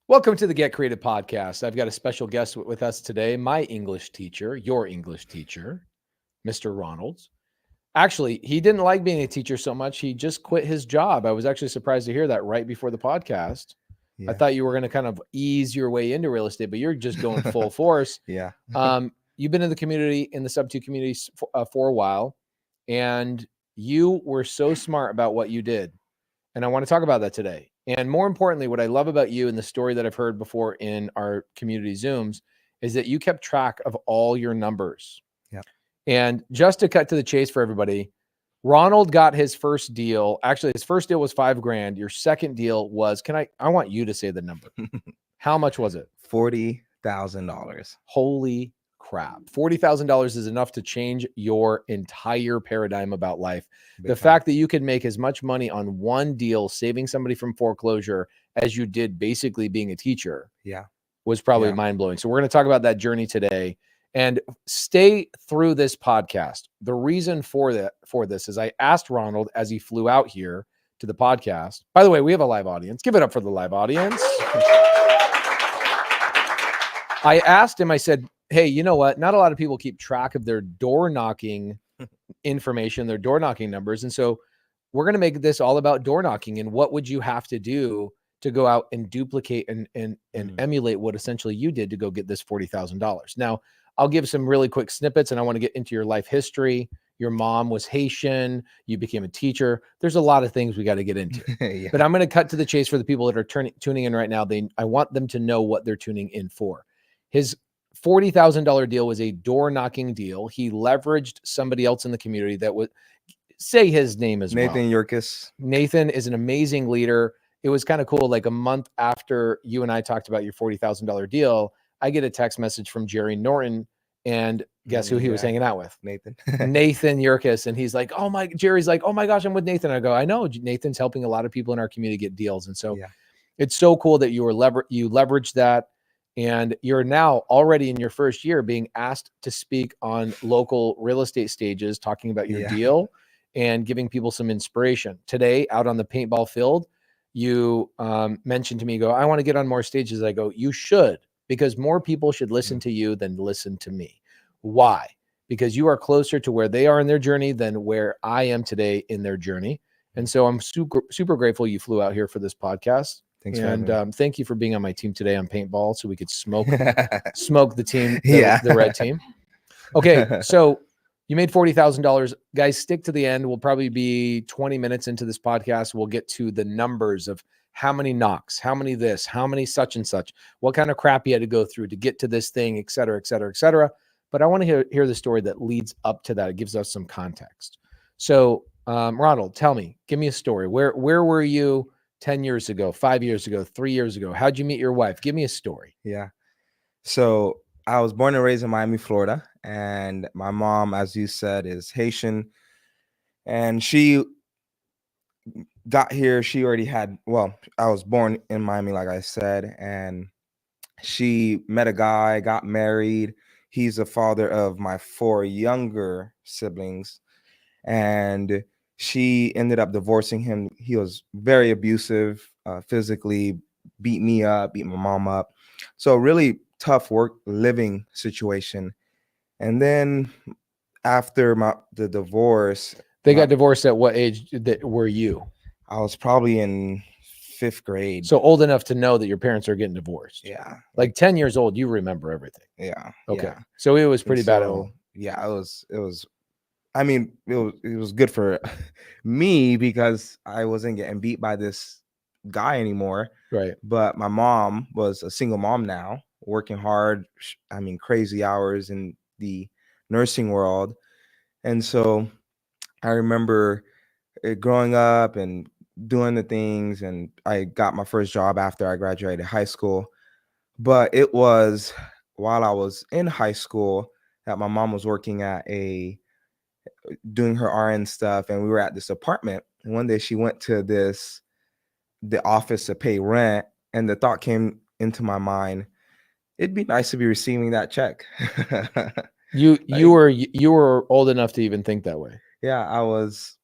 Welcome to the Get Creative podcast. I've got a special guest with us today, my English teacher, your English teacher, Mr. Ronald. Actually, he didn't like being a teacher so much, he just quit his job. I was actually surprised to hear that right before the podcast. I thought you were going to kind of ease your way into real estate, but you're just going full force. Yeah. You've been in the community, in the SubTo community for a while, and you were so smart about what you did. And I want to talk about that today. And more importantly, what I love about you and the story that I've heard before in our community Zooms is that you kept track of all your numbers. Yep. And just to cut to the chase for everybody, Ronald got his first deal. Actually, his first deal was $5,000. Your second deal was, I want you to say the number. How much was it? $40,000. Holy crap. $40,000 is enough to change your entire paradigm about life. The fact that you could make as much money on one deal, saving somebody from foreclosure, as you did basically being a teacher, was probably mind-blowing. So we're going to talk about that journey today. And stay through this podcast. The reason for this is I asked Ronald as he flew out here to the podcast. By the way, we have a live audience. Give it up for the live audience. I asked him, I said, hey, you know what? Not a lot of people keep track of their door knocking information, their door knocking numbers. And so we're going to make this all about door knocking and what would you have to do to go out and duplicate and emulate what essentially you did to go get this $40,000. Now, I'll give some really quick snippets and I want to get into your life history. Your mom was Haitian. You became a teacher. There's a lot of things we got to get into. But I'm going to cut to the chase for the people that are tuning in right now. I want them to know what they're tuning in for. His $40,000 deal was a door knocking deal. He leveraged somebody else in the community that would say his name as Nathan well. Yurkis. Nathan is an amazing leader. It was kind of cool. Like a month after you and I talked about your $40,000 deal, I get a text message from Jerry Norton, and guess who he was hanging out with? Nathan. Nathan Yurkis. And he's like, Jerry's like, oh my gosh, I'm with Nathan. I go, I know Nathan's helping a lot of people in our community get deals. And so it's so cool that you leveraged that. And you're now already in your first year being asked to speak on local real estate stages, talking about your deal and giving people some inspiration. Today, out on the paintball field, you mentioned to me, I want to get on more stages. I go, you should, because more people should listen to you than listen to me. Why? Because you are closer to where they are in their journey than where I am today in their journey. And so I'm super grateful you flew out here for this podcast. Thanks and thank you for being on my team today on paintball so we could smoke the team, the red team. Okay, so you made $40,000. Guys, stick to the end. We'll probably be 20 minutes into this podcast. We'll get to the numbers of how many knocks, how many this, how many such and such, what kind of crap you had to go through to get to this thing, et cetera, et cetera, et cetera. But I want to hear the story that leads up to that. It gives us some context. So, Ronald, tell me, give me a story. Where were you 10 years ago, 5 years ago, 3 years ago? How'd you meet your wife? Give me a story. Yeah. So I was born and raised in Miami, Florida. And my mom, as you said, is Haitian. And she got here. She already had, I was born in Miami, like I said. And she met a guy, got married. He's the father of my 4 younger siblings. And she ended up divorcing him. He was very abusive, physically, beat me up, beat my mom up. So really tough living situation. And then after the divorce. They got divorced at what age were you? I was probably in 5th grade. So old enough to know that your parents are getting divorced. Yeah. Like 10 years old, you remember everything. Yeah. Okay. Yeah. So it was pretty bad. Yeah, it was. I mean, it was good for me because I wasn't getting beat by this guy anymore. Right. But my mom was a single mom now, working hard. I mean, crazy hours in the nursing world. And so I remember growing up and doing the things. And I got my first job after I graduated high school. But it was while I was in high school that my mom was working at doing her RN stuff, and we were at this apartment. And one day she went to the office to pay rent, and the thought came into my mind, it'd be nice to be receiving that check. You were old enough to even think that way. Yeah, I was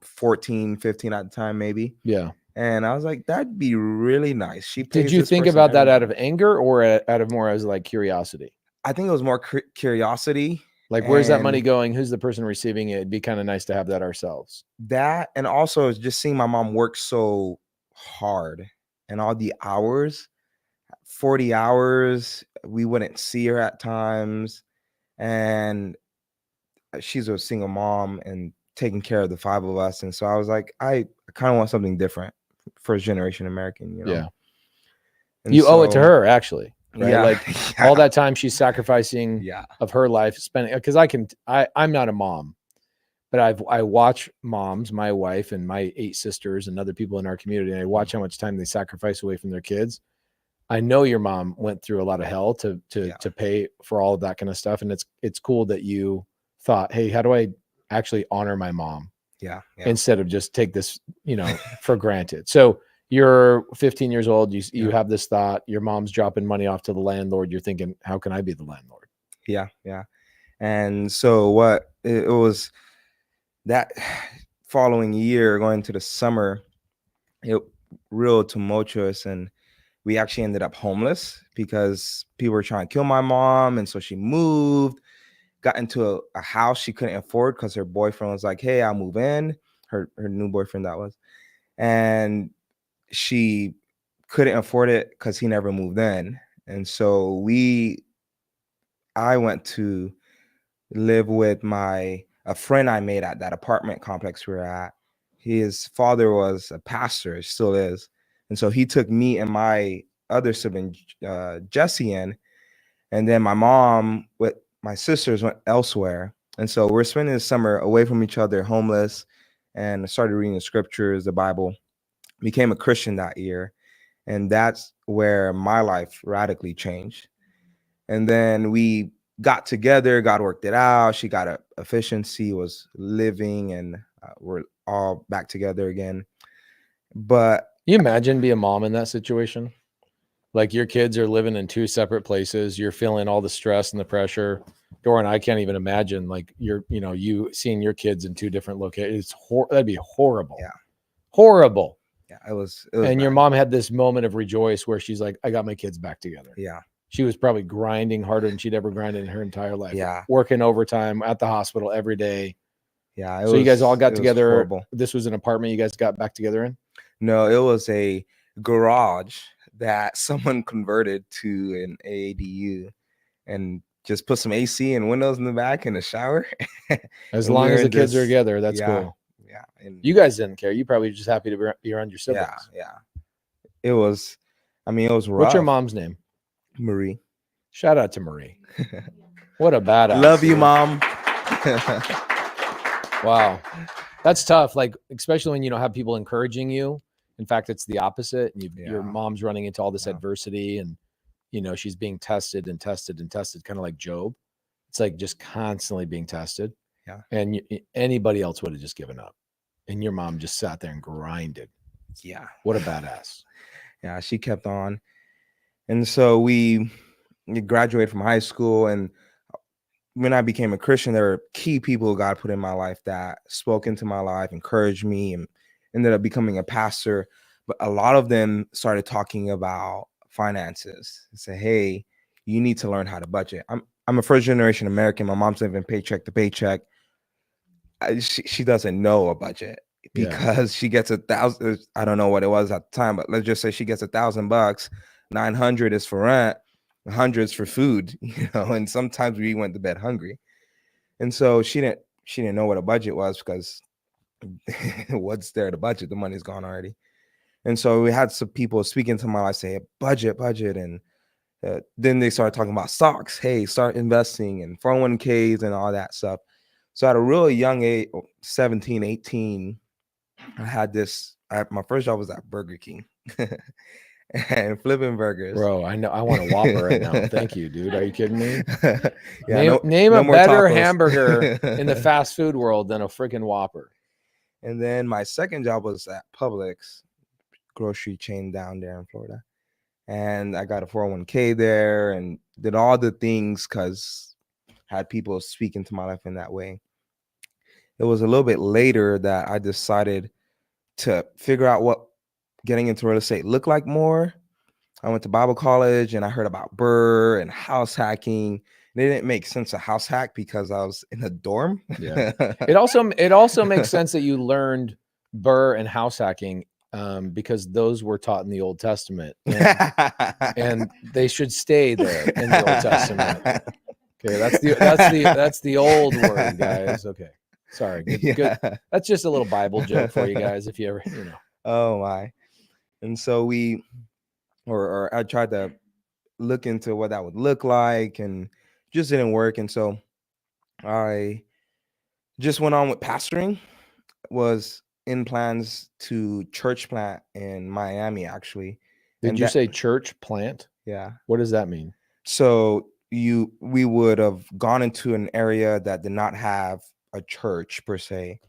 14, 15 at the time, maybe. Yeah. And I was like, that'd be really nice. She Did pays you this think person about that every out of month. anger or out of more as like curiosity? I think it was more curiosity. Like, where's that money And going? Who's the person receiving it? It'd be kind of nice to have that ourselves. that, and also just seeing my mom work so hard and all the hours, 40 hours, we wouldn't see her at times. And she's a single mom and taking care of the 5 of us. And so I was like, I kind of want something different, first generation American, you know? Yeah. And You owe it to so, her, actually, right? yeah, Like yeah, all that time she's sacrificing yeah, of her life, spending, because I'm not a mom, but I watch moms, my wife and my 8 sisters and other people in our community, and I watch how much time they sacrifice away from their kids. I know your mom went through a lot of hell to yeah, pay for all of that kind of stuff. And it's cool that you thought, hey, how do I actually honor my mom yeah, yeah, instead of just take this, for granted. So you're 15 years old, you yeah, have this thought, your mom's dropping money off to the landlord, you're thinking, how can I be the landlord? yeah, yeah. And so what it was that following year, going into the summer, it real tumultuous, and we actually ended up homeless because people were trying to kill my mom. And so she moved, got into a house she couldn't afford because her boyfriend was like, hey, I'll move in. Her new boyfriend, that was. And she couldn't afford it because he never moved in. And so I went to live with a friend I made at that apartment complex we were at. His father was a pastor, still is. And so he took me and my other sibling, Jesse, in. And then my mom with my sisters went elsewhere. And so we're spending the summer away from each other, homeless, and started reading the scriptures, the Bible. Became a Christian that year. And that's where my life radically changed. And then we got together, God worked it out. She got a efficiency, was living, and we're all back together again. But You imagine be a mom in that situation? Like your kids are living in 2 separate places. You're feeling all the stress and the pressure. Dora and I can't even imagine like you seeing your kids in 2 different locations. That'd be horrible. yeah, Horrible. yeah, it was And your bad. mom had this moment of rejoice where she's like, I got my kids back together. Yeah, She was probably grinding harder than she'd ever grinded in her entire life. yeah, Working overtime at the hospital every day. yeah. So you guys all got It was together. horrible. This was an apartment you guys got back together in? No, it was a garage that someone converted to an AADU and just put some AC and windows in the back and a shower. As And we long were as the in kids are this, together, that's yeah, cool. yeah. And You guys didn't care. You probably were just happy to be around your yeah, siblings. yeah. It was, it was rough. What's your mom's name? Marie. Shout out to Marie. What a badass. Love you, dude. Mom. Wow. That's tough. Like, especially when you don't have people encouraging you. In fact, it's the opposite. And your mom's running into all this adversity and, she's being tested and tested and tested, kind of like Job. It's like just constantly being tested. Yeah. And anybody else would have just given up. And your mom just sat there and grinded. Yeah. What a badass. Yeah, she kept on. And so we graduated from high school, and when I became a Christian, there were key people God put in my life that spoke into my life, encouraged me, and ended up becoming a pastor. But a lot of them started talking about finances and say, hey, you need to learn how to budget. I'm a first generation American. My mom's living paycheck to paycheck. She doesn't know a budget because she gets $1,000. I don't know what it was at the time, but let's just say she gets $1,000. 900 is for rent. 100 is for food, and sometimes we went to bed hungry. And so she didn't know what a budget was because what's there to budget? The money's gone already. And so we had some people speaking to my life, say budget. And then they started talking about stocks. Hey, start investing in 401ks and all that stuff. So at a really young age, 17, 18, I had my first job was at Burger King. And flipping burgers. Bro, I know. I want a Whopper right now. Thank you, dude. Are you kidding me? Yeah, name no a more better tacos. hamburger in the fast food world than a freaking Whopper. And then my second job was at Publix, grocery chain down there in Florida. And I got a 401k there and did all the things because I had people speak into my life in that way. It was a little bit later that I decided to figure out what getting into real estate look like more. I went to Bible college and I heard about Burr and house hacking. It didn't make sense to house hack because I was in a dorm. Yeah. It also makes sense that you learned Burr and house hacking because those were taught in the Old Testament, and they should stay there in the Old Testament. Okay, that's the old word, guys. Okay, sorry. Good. That's just a little Bible joke for you guys, if you ever, Oh my! And so or I tried to look into what that would look like, and just didn't work. And so I just went on with pastoring. Was in plans to church plant in Miami, actually. Did you say church plant? Yeah. What does that mean? So we would have gone into an area that did not have a church per se,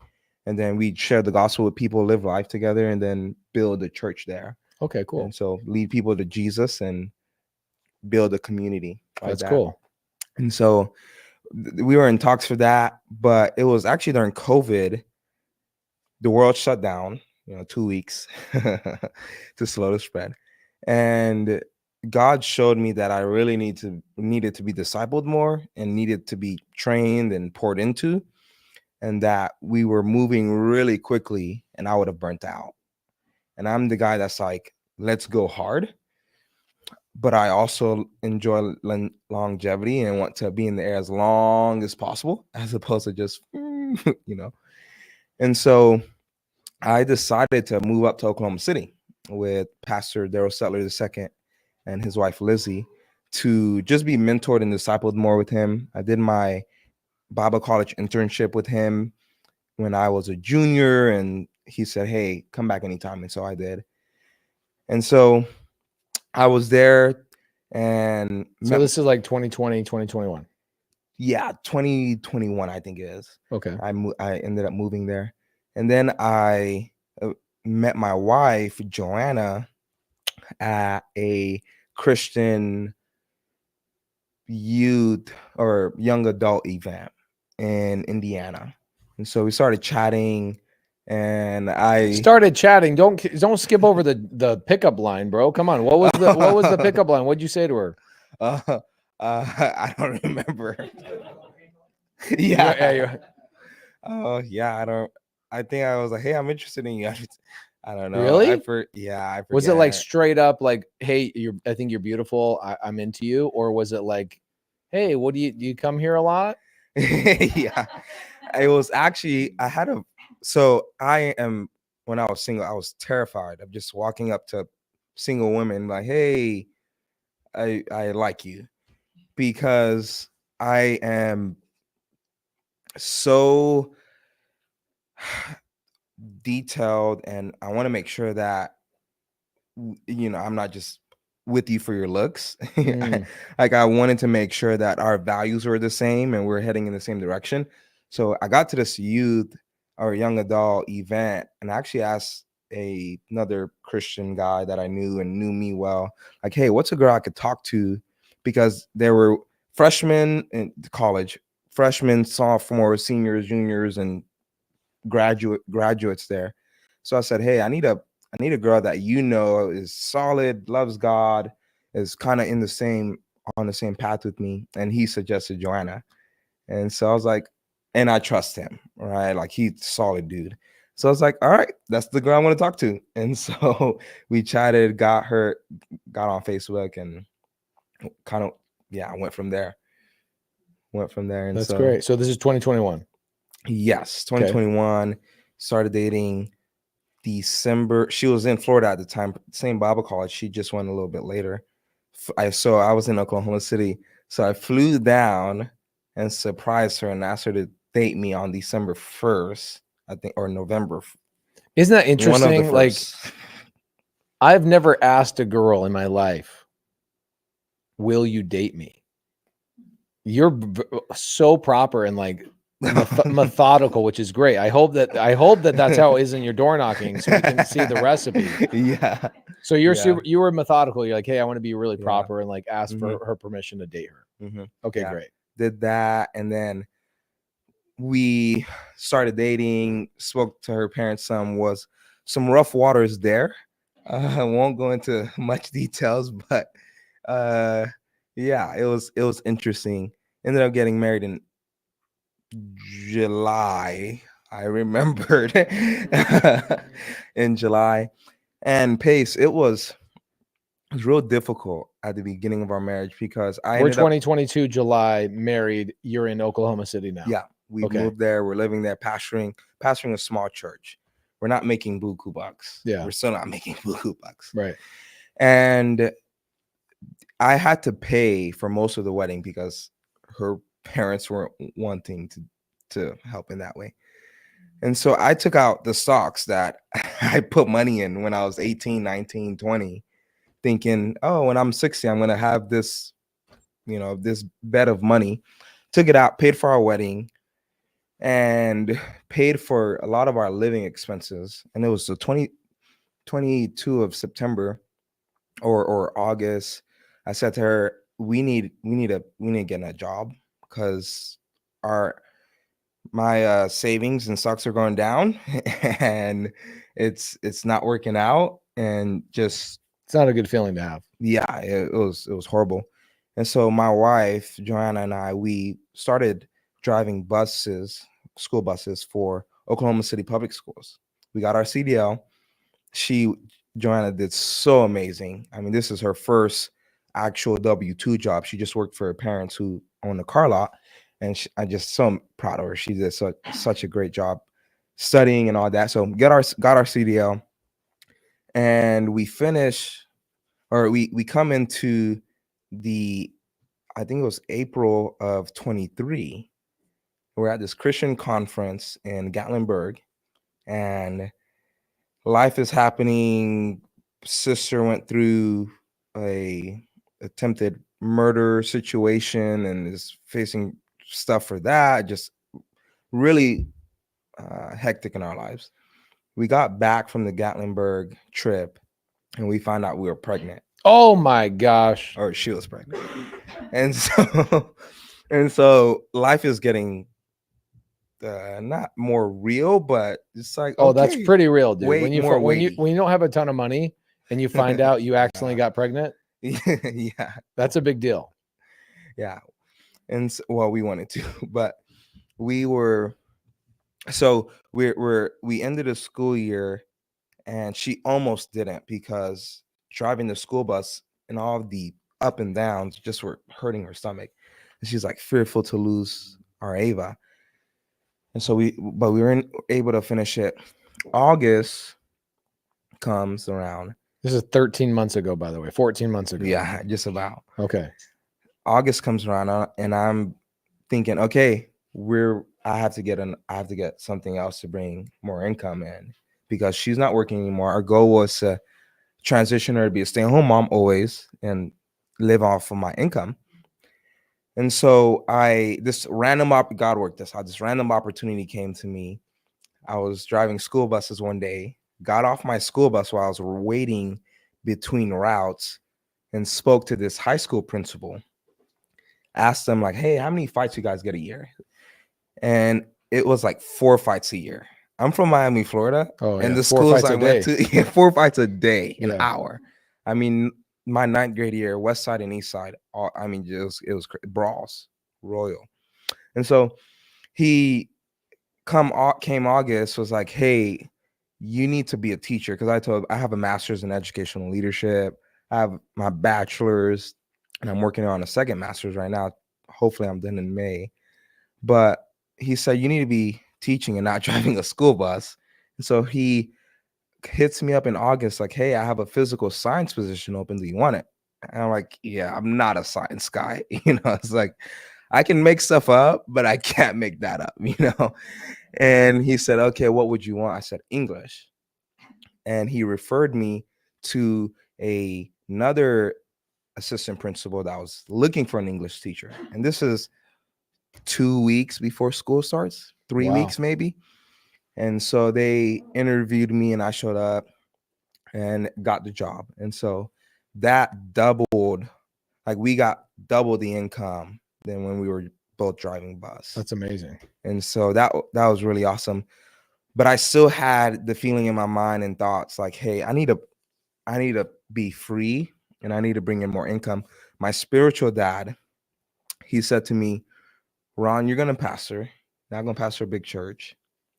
and then we'd share the gospel with people, live life together, and then build a church there. Okay, cool. And so lead people to Jesus and build a community. That's cool. And so we were in talks for that, but it was actually during COVID. The world shut down, 2 weeks to slow the spread. And God showed me that I really needed to be discipled more and needed to be trained and poured into, and that we were moving really quickly and I would have burnt out. And I'm the guy that's like, let's go hard. But I also enjoy longevity and want to be in the air as long as possible, as opposed to just, And so I decided to move up to Oklahoma City with Pastor Daryl Settler II and his wife Lizzie to just be mentored and discipled more with him. I did my Bible college internship with him when I was a junior, and he said, "Hey, come back anytime." And so I did. And so I was there, and so this is like 2020, 2021. Yeah, 2021, I think it is. Okay. I ended up moving there, and then I met my wife Joanna at a Christian youth or young adult event in Indiana, and so we started chatting. And I started chatting. Don't skip over the pickup line, bro. Come on. What was the pickup line? What'd you say to her? I don't remember. Yeah. Oh yeah, I think I was like, "Hey, I'm interested in you." I don't know. Really? I forget. Was it like straight up like, "Hey, I think you're beautiful. I'm into you," or was it like, "Hey, what do you come here a lot?" Yeah, it was actually when I was single, I was terrified of just walking up to single women like, "Hey, I like you," because I am so detailed and I want to make sure that I'm not just with you for your looks. Like I wanted to make sure that our values were the same and we're heading in the same direction. So I got to this youth or young adult event and I actually asked another Christian guy that I knew and knew me well, like, "Hey, what's a girl I could talk to?" Because there were freshmen in college, freshmen, sophomores, seniors, juniors, and graduates there. So I said, "Hey, I need a girl that is solid, loves God, is kind of on the same path with me." And he suggested Joanna. And so I was like, and I trust him, right? Like he's a solid dude. So I was like, all right, that's the girl I want to talk to. And so we chatted, got on Facebook, and kind of, I went from there. And that's great. So this is 2021. Yes, 2021. Started dating December. She was in Florida at the time, same Bible college. She just went a little bit later. I was in Oklahoma City. So I flew down and surprised her and asked her to date me on December 1st, I think, or November. Isn't that interesting? Like, I've never asked a girl in my life, "Will you date me?" You're so proper and like methodical, which is great. I hope that that's how it is in your door knocking, so we can see the recipe. Yeah. So you were methodical. You're like, "Hey, I want to be really proper and like ask for her permission to date her." Okay, great. Did that, and then we started dating. Spoke to her parents. Some rough waters there, I won't go into much details, but yeah, it was interesting. Ended up getting married in July. I remembered in July. And Pace, it was real difficult at the beginning of our marriage because I We're ended up 2022 July married. You're in Oklahoma City now. yeah, we Okay. moved there. We're living there, pastoring a small church. We're not making buku bucks. Yeah. We're still not making buku bucks. Right. And I had to pay for most of the wedding because her parents weren't wanting to help in that way. And so I took out the stocks that I put money in when I was 18, 19, 20, thinking, oh, when I'm 60, I'm going to have this, this bed of money. Took it out, paid for our wedding, and paid for a lot of our living expenses. And it was the 22 of September or August. I said to her, we need to get a job because my savings and stocks are going down and it's not working out, and just It's not a good feeling to have. yeah, it was horrible. And so my wife Joanna and I, we started driving school buses for Oklahoma City public schools. We got our CDL. Joanna did so amazing. I mean, this is her first actual W-2 job. She just worked for her parents who own a car lot, and I'm just so proud of her. She did such a great job studying and all that. So got our CDL, and we come into I think it was April of 23. We're at this Christian conference in Gatlinburg, and life is happening. Sister went through a attempted murder situation and is facing stuff for that. Just really hectic in our lives. We got back from the Gatlinburg trip and we found out we were pregnant. Oh my gosh. Or she was pregnant. And so life is getting not more real, but it's like, oh, that's pretty real, dude. When you don't have a ton of money and you find out you accidentally got pregnant, yeah, that's a big deal. Yeah. And well, we wanted to, but we were, so we ended the school year, and she almost didn't because driving the school bus and all of the up and downs just were hurting her stomach. And she's like fearful to lose our Ava. And so we were able to finish it. August comes around. This is 13 months ago, by the way, 14 months ago. Yeah, just about. Okay. August comes around, and I'm thinking, okay, I have to get something else to bring more income in because she's not working anymore. Our goal was to transition her to be a stay-at-home mom always and live off of my income. And so this random opportunity came to me. I was driving school buses one day, got off my school bus while I was waiting between routes, and spoke to this high school principal. Asked them like, hey, how many fights you guys get a year? And it was like 4 fights a year. I'm from Miami, Florida. Oh, yeah. And the schools I went to, 4 fights a day, an hour. I mean, my 9th grade year, West Side and East Side, it was brawls, royal. And so he came August, was like, hey, you need to be a teacher. Because I have a master's in educational leadership. I have my bachelor's, and I'm working on a second master's right now. Hopefully I'm done in May. But he said, you need to be teaching and not driving a school bus. And so he hits me up in August like, hey, I have a physical science position open. Do you want it? And I'm like, yeah, I'm not a science guy. It's like, I can make stuff up, but I can't make that up, And he said, okay, what would you want? I said, English. And he referred me to another assistant principal that was looking for an English teacher. And this is 2 weeks before school starts, 3 weeks maybe. And so they interviewed me and I showed up and got the job. And so that doubled, like we got double the income than when we were both driving bus. That's amazing. And so that was really awesome. But I still had the feeling in my mind and thoughts like, hey, I need to I need to be free and I need to bring in more income. My spiritual dad, he said to me, Ron, you're going to pastor, not going to pastor a big church.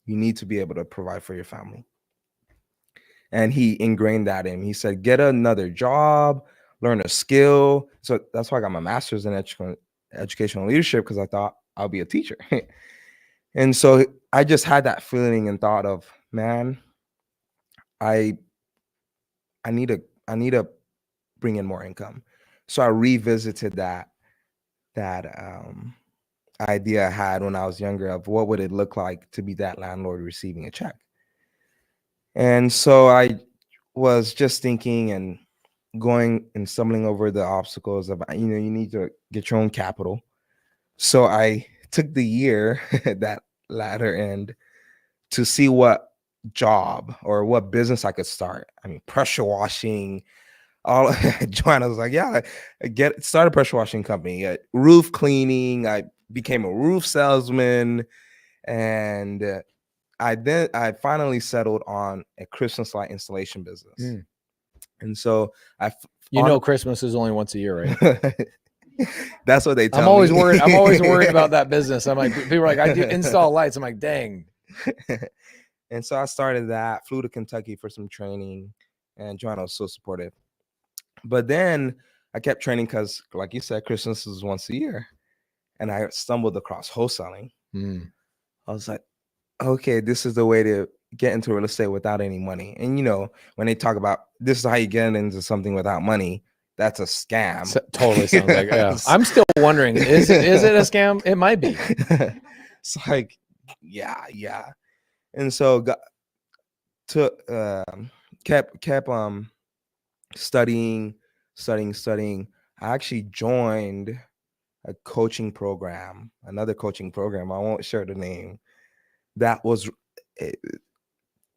You need to be able to provide for your family. And he ingrained that in me. He said, get another job, learn a skill. So that's why I got my master's in educational leadership, because I thought I'll be a teacher. And so I just had that feeling and thought of, man, I need to bring in more income. So I revisited that idea I had when I was younger of what would it look like to be that landlord receiving a check. And so I was just thinking and going and stumbling over the obstacles of, you need to get your own capital. So I took the year that latter end to see what job or what business I could start. I mean, pressure washing. Joanna was like, yeah, start a pressure washing company, roof cleaning. I became a roof salesman, and I finally settled on a Christmas light installation business. And so Christmas is only once a year, right? That's what they tell me. I'm always worried about that business. I'm like, people are like, I do install lights. I'm like, dang. And so I started that, flew to Kentucky for some training, and Joanna was so supportive. But then I kept training because, like you said, Christmas is once a year. And I stumbled across wholesaling. I was like, okay, this is the way to get into real estate without any money. And, when they talk about this is how you get into something without money, that's a scam. Totally sounds like, yeah. I'm still wondering, is it a scam? It might be. It's like, yeah. And so kept studying. I actually joined another coaching program. I won't share the name. That was a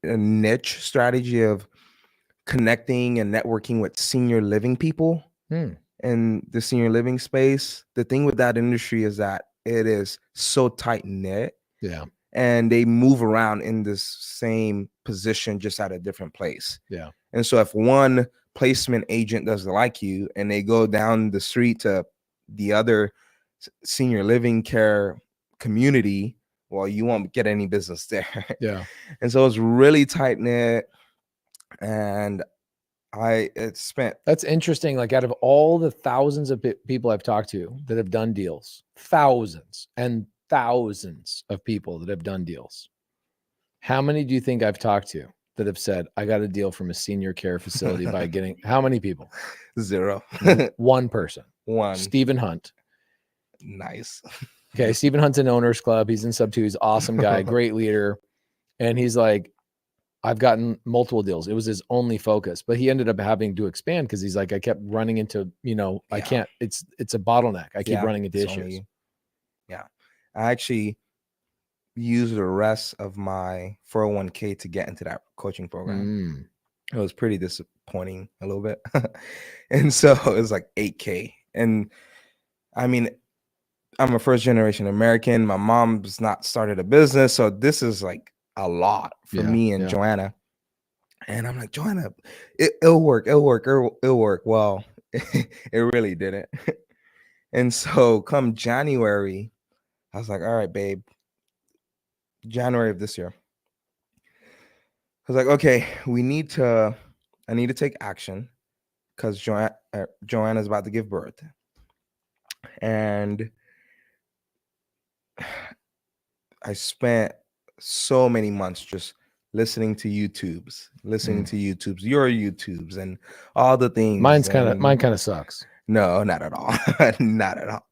niche strategy of connecting and networking with senior living people in the senior living space. The thing with that industry is that it is so tight knit. Yeah. And they move around in this same position, just at a different place. Yeah. And so if one placement agent doesn't like you and they go down the street to the other senior living care community, well, you won't get any business there. Yeah. And so it's really tight knit. And that's interesting. Like, out of all the thousands of people I've talked to that have done deals, thousands and thousands of people that have done deals, how many do you think I've talked to that have said, I got a deal from a senior care facility by getting, how many people? 0. One person. One. Stephen Hunt. Nice. Okay. Stephen Hunt's in Owners Club. He's in SubTo. He's an awesome guy, great leader. And he's like, I've gotten multiple deals. It was his only focus, but he ended up having to expand because he's like, I kept running into, I can't, it's a bottleneck. I keep running into issues. I actually used the rest of my 401k to get into that coaching program. It was pretty disappointing a little bit. And so it was like 8K. And I mean, I'm a first generation American. My mom's not started a business. So this is like a lot for me and Joanna. And I'm like, Joanna, it'll work. Well, it really didn't. And so come January, I was like, all right, babe, January of this year. I was like, okay, I need to take action because Joanna's about to give birth. And I spent so many months just listening to your YouTubes and all the things. Mine kind of sucks. No, not at all. Not at all.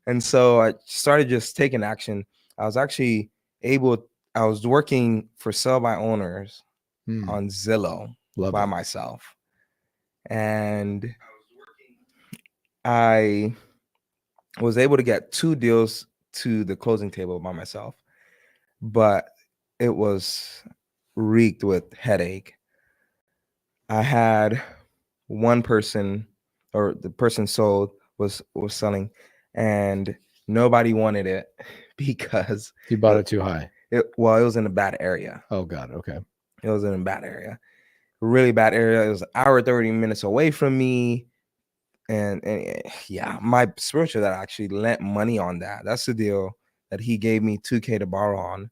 And so I started just taking action. I was actually I was working for sell by owners on Zillow by myself. And I was able to get 2 deals to the closing table by myself, but it was reeked with headache. I had one person, or the person sold was selling, and nobody wanted it because you bought it too high. It was in a bad area. Oh God. Okay. It was in a bad area. really bad area. It was an hour 30 minutes away from me. And yeah, my spiritual dad actually lent money on that. That's the deal that he gave me $2K to borrow on.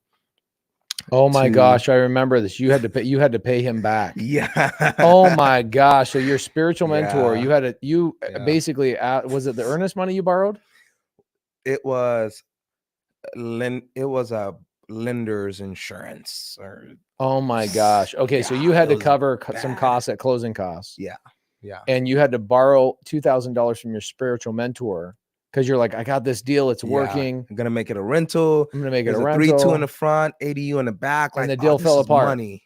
Oh my to- gosh, I remember this. You had to pay him back. Yeah. Oh my gosh. So your spiritual mentor, Yeah. you Yeah. basically was it the earnest money you borrowed? It was a lender's insurance or Oh my gosh. Okay, so yeah, you had it to was cover some bad. costs at closing costs. Yeah. Yeah. And you had to borrow $2,000 from your spiritual mentor because you're like, I got this deal, it's Yeah. working. I'm gonna make it a rental. I'm gonna make it There's a a rental. 3-2 in the front, ADU in the back. And Like the deal this fell is apart. money.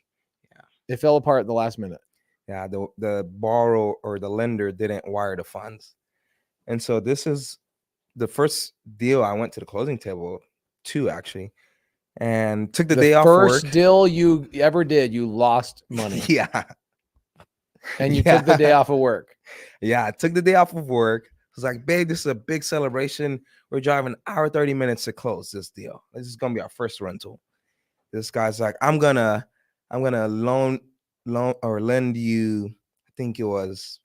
It fell apart at the last minute. Yeah, the borrower or the lender didn't wire the funds. And so this is the first deal I went to the closing table to, actually, and took the day off work. First deal you ever did, you lost money. Yeah. And you took the day off of work. Yeah, I took the day off of work. I was like, babe, this is a big celebration. We're driving an hour 30 minutes to close this deal. This is gonna be our first rental. This guy's like, I'm gonna loan or lend you, I think it was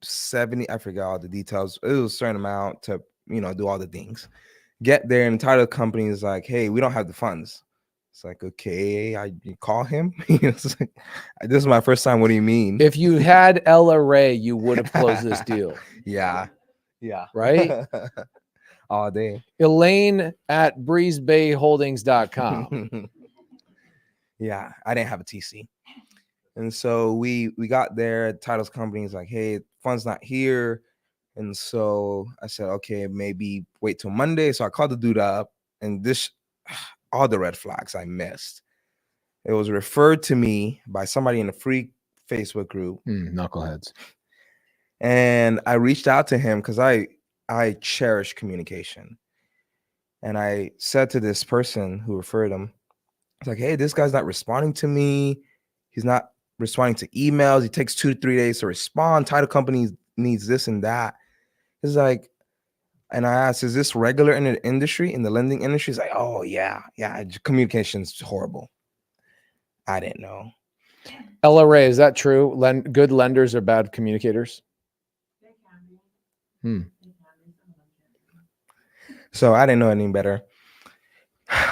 70, I forgot all the details. It was a certain amount to, do all the things. Get there, and the title company is like, hey, we don't have the funds. It's like, okay, you call him. It's like, this is my first time. What do you mean? If you had Ella Ray, you would have closed this deal. Yeah. Right? All day. Elaine at breezebayholdings.com. Yeah, I didn't have a TC. And so we got there. Titles company is like, hey, fund's not here. And so I said, okay, maybe wait till Monday. So I called the dude up, and all the red flags I missed. It was referred to me by somebody in a free Facebook group. Knuckleheads. And I reached out to him because I cherish communication. And I said to this person who referred him, it's like, hey, this guy's not responding to me. He's not responding to emails. He takes 2 to 3 days to respond. Title company needs this and that. It's like, and I asked, is this regular in the industry, in the lending industry? He's like, oh, yeah. Communication's horrible. I didn't know. Ella Ray, is that true? Good lenders are bad communicators? They can be. So I didn't know any better.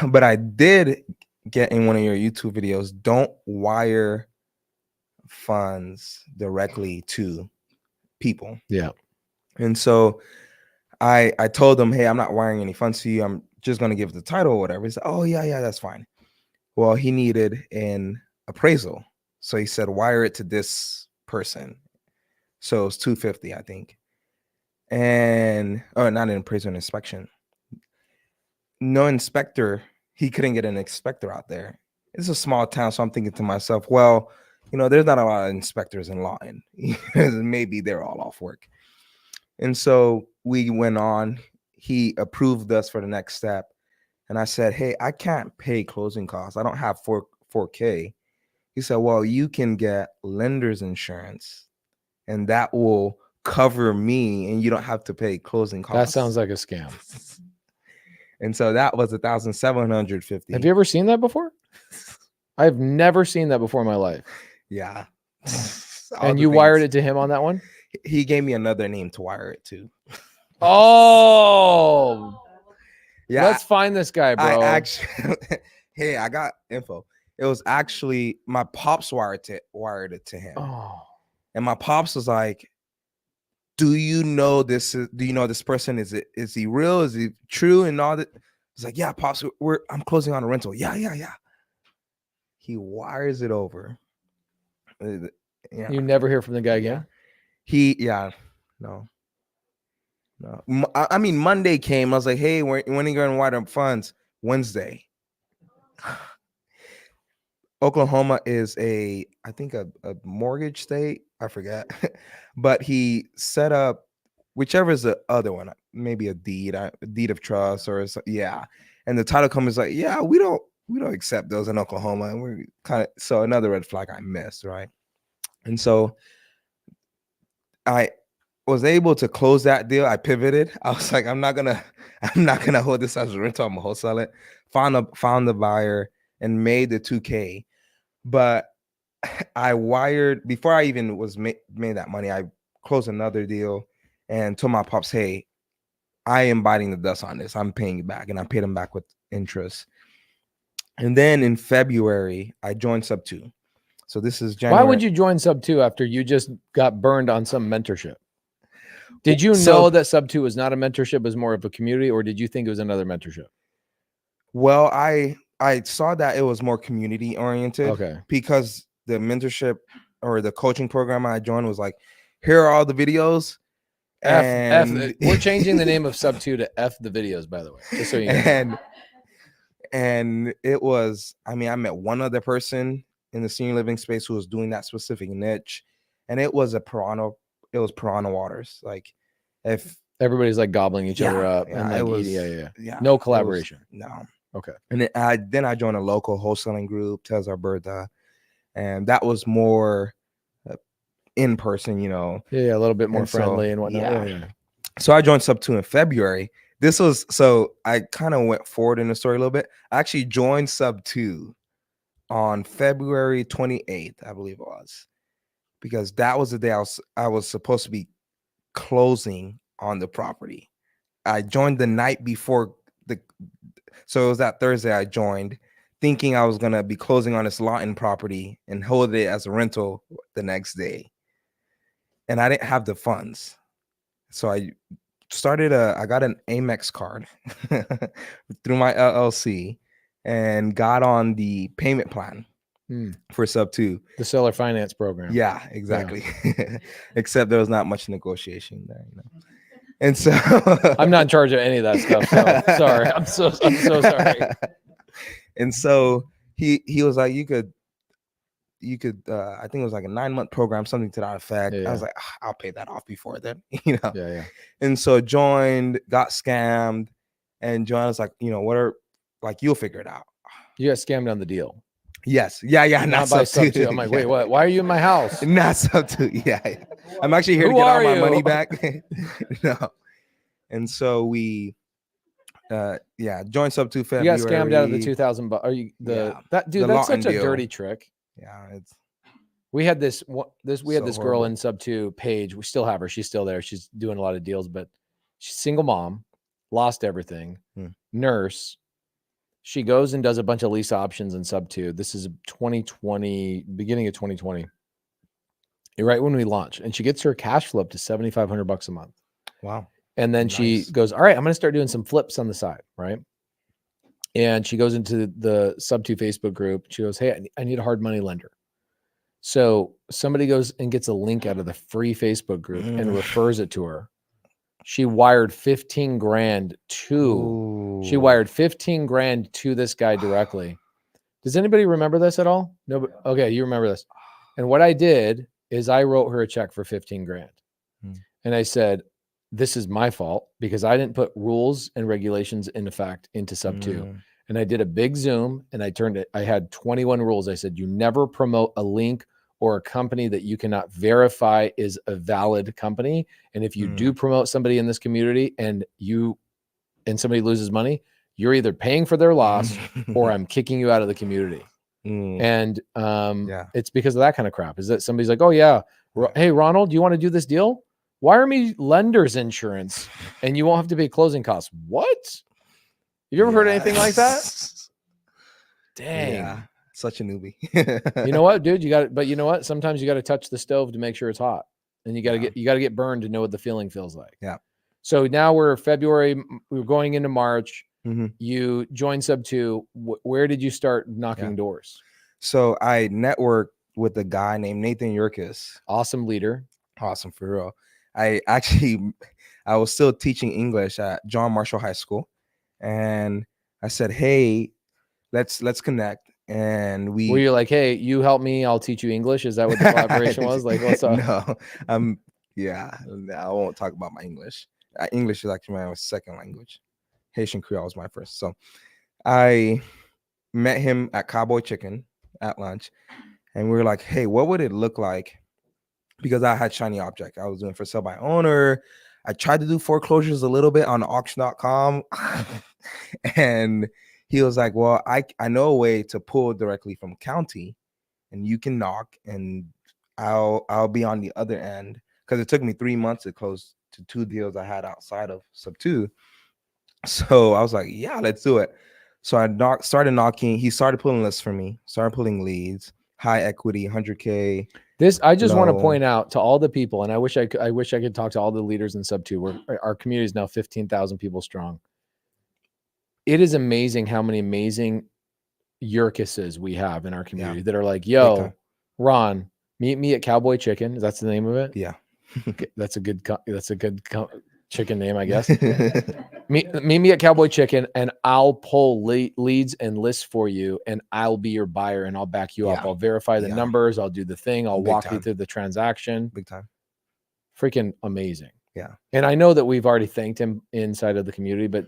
But I did get in one of your YouTube videos, don't wire funds directly to people. Yeah. And so I told them, hey, I'm not wiring any funds to you. I'm just going to give the title or whatever. He said, oh, yeah, that's fine. Well, he needed an appraisal. So he said, wire it to this person. So it's $250, I think. And, not an appraisal, an inspection. No inspector. He couldn't get an inspector out there. It's a small town. So I'm thinking to myself, well, there's not a lot of inspectors in Lawton. Maybe they're all off work. And so we went on. He approved us for the next step. And I said, hey, I can't pay closing costs. I don't have 4K. He said, well, you can get lender's insurance, and that will cover me, and you don't have to pay closing costs. That sounds like a scam. And so that was $1,750. Have you ever seen that before? I've never seen that before in my life. Yeah. And you wired it to him on that one? He gave me another name to wire it to. Oh, yeah. Let's find this guy, bro. Hey, I got info. It was actually my pops wired it to him. Oh. And my pops was like, do you know this person? Is he real? Is he true? And all that. It's like, yeah, pops, I'm closing on a rental. Yeah. He wires it over. Yeah. You never hear from the guy again? No. I mean, Monday came. I was like, hey, when are you going to wire up funds? Wednesday. Oklahoma is I think a mortgage state. I forget. But he set up whichever is the other one, maybe a deed of trust or yeah. And the title company is like, yeah, we don't accept those in Oklahoma. And we're so another red flag I missed, right? And so I was able to close that deal. I pivoted. I was like, I'm not gonna hold this as a rental. I'm gonna wholesale it. Found the buyer and made the $2K. But I wired before I even was made that money. I closed another deal and told my pops, "Hey, I am biting the dust on this. I'm paying you back," and I paid him back with interest. And then in February, I joined SubTo. So this is January. Why would you join SubTo after you just got burned on some mentorship? Did you So- know that SubTo was not a mentorship, was more of a community, or did you think it was another mentorship? Well, I saw that it was more community oriented. Okay. Because the mentorship or the coaching program I joined was like, here are all the videos. We're changing the name of SubTo to F the videos, by the way, just so you know. And it was, I mean, I met one other person in the senior living space who was doing that specific niche, and it was piranha waters. Like, if Everybody's like gobbling each other up, yeah, and like, it was, yeah. No collaboration. No. Okay. And then I joined a local wholesaling group, Tez Alberta, and that was more in person, you know. Yeah, a little bit more And friendly so, and whatnot. yeah. Yeah. So I joined SubTo in February. This was, so I kind of went forward in the story a little bit. I actually joined SubTo on February 28th, I believe it was, because that was the day I was supposed to be closing on the property. I joined the night before so it was that Thursday I joined, thinking I was gonna be closing on this lot and property and hold it as a rental the next day. And I didn't have the funds. So I got an Amex card through my LLC and got on the payment plan for SubTo. The seller finance program. Yeah, exactly. Yeah. Except there was not much negotiation there, you know. And so I'm not in charge of any of that stuff. So sorry. I'm so sorry. And so he was like, you could I think it was like a 9-month program, something to that effect. Yeah. I was like, I'll pay that off before then, you know. Yeah. And so joined, got scammed, and John was like, you know, you'll figure it out. You got scammed on the deal. Yes. Yeah. Not by SubTo. I'm like, wait, what? Why are you in my house? Not SubTo. Yeah. I'm actually here to get all my money back. No. And so we joined SubTo February. You got scammed out of the $2,000. Are you that's such a dirty trick. Yeah, we had this this girl horrible. in SubTo, Paige. We still have her. She's still there. She's doing a lot of deals, but she's single mom, lost everything, nurse. She goes and does a bunch of lease options in SubTo. This is 2020, beginning of 2020. Right when we launched, and she gets her cash flow up to $7,500 a month. Wow. And then she goes, all right, I'm going to start doing some flips on the side. Right. And she goes into the SubTo Facebook group. She goes, hey, I need a hard money lender. So somebody goes and gets a link out of the free Facebook group and refers it to her. She wired 15 grand to this guy directly. Does anybody remember this at all? No. Okay. You remember this. And what I did is I wrote her a check for 15 grand. And I said, this is my fault because I didn't put rules and regulations in effect into SubTo. And I did a big Zoom and I had 21 rules. I said, you never promote a link or a company that you cannot verify is a valid company. And if you do promote somebody in this community and somebody loses money, you're either paying for their loss or I'm kicking you out of the community. And it's because of that kind of crap. Is that somebody's like, oh yeah, hey Ronald, do you want to do this deal? Wire me lender's insurance and you won't have to pay closing costs. What? You ever heard anything like that? Dang. Yeah, such a newbie. You know what, dude? But you know what? Sometimes you got to touch the stove to make sure it's hot. And you got to get burned to know what the feeling feels like. Yeah. So now we're February, we're going into March. You joined SubTo. Where did you start knocking doors? So I networked with a guy named Nathan Yurkis. Awesome leader. Awesome, for real. I was still teaching English at John Marshall High School. And I said, hey, let's connect. And were you like, hey, you help me, I'll teach you English? Is that what the collaboration was? Like, what's up? No, I won't talk about my English. English is actually my second language. Haitian Creole was my first. So I met him at Cowboy Chicken at lunch. And we were like, hey, what would it look like? Because I had shiny object. I was doing for sale by owner. I tried to do foreclosures a little bit on auction.com. And he was like, well, I know a way to pull directly from county and you can knock, and I'll be on the other end, because it took me 3 months to close to 2 deals I had outside of SubTo. So I was like, yeah, let's do it. So I started knocking. He started pulling lists for me, started pulling leads, high equity, 100K. This, I just want to low. point out to all the people, and I wish I could talk to all the leaders in SubTo. Our community is now 15,000 people strong. It is amazing how many amazing Yurkises we have in our community that are like, yo, Ron, meet me at Cowboy Chicken. That's the name of it. Yeah. Okay, that's a good chicken name, I guess. meet me at Cowboy Chicken, and I'll pull leads and lists for you, and I'll be your buyer, and I'll back you up. I'll verify the numbers. I'll do the thing. I'll walk you through the transaction. Big time. Freaking amazing. Yeah. And I know that we've already thanked him inside of the community, but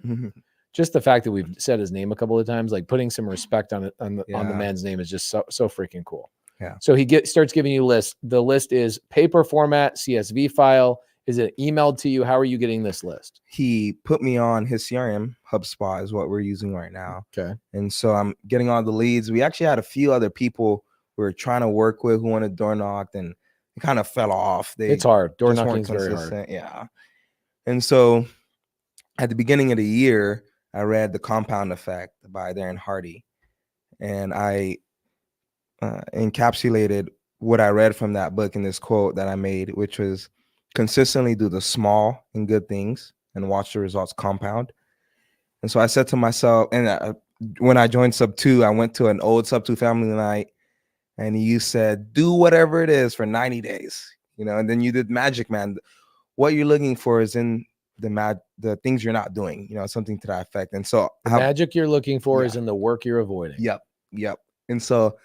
just the fact that we've said his name a couple of times, like putting some respect on the man's name, is just so freaking cool. Yeah. So he starts giving you lists. The list is paper format, CSV file. Is it emailed to you? How are you getting this list? He put me on his CRM. HubSpot is what we're using right now. Okay. And so I'm getting all the leads. We actually had a few other people we were trying to work with who wanted door knocked, and it kind of fell off. It's hard. Door knocking is very hard. Yeah. And so at the beginning of the year, I read The Compound Effect by Darren Hardy, and I encapsulated what I read from that book in this quote that I made, which was, consistently do the small and good things and watch the results compound. And so I said to myself, and when I joined SubTo, I went to an old SubTo family night, and you said, do whatever it is for 90 days, and then you did Magic Man. What you're looking for is in the things you're not doing, something to that effect. And so the magic you're looking for is in the work you're avoiding. Yep. And so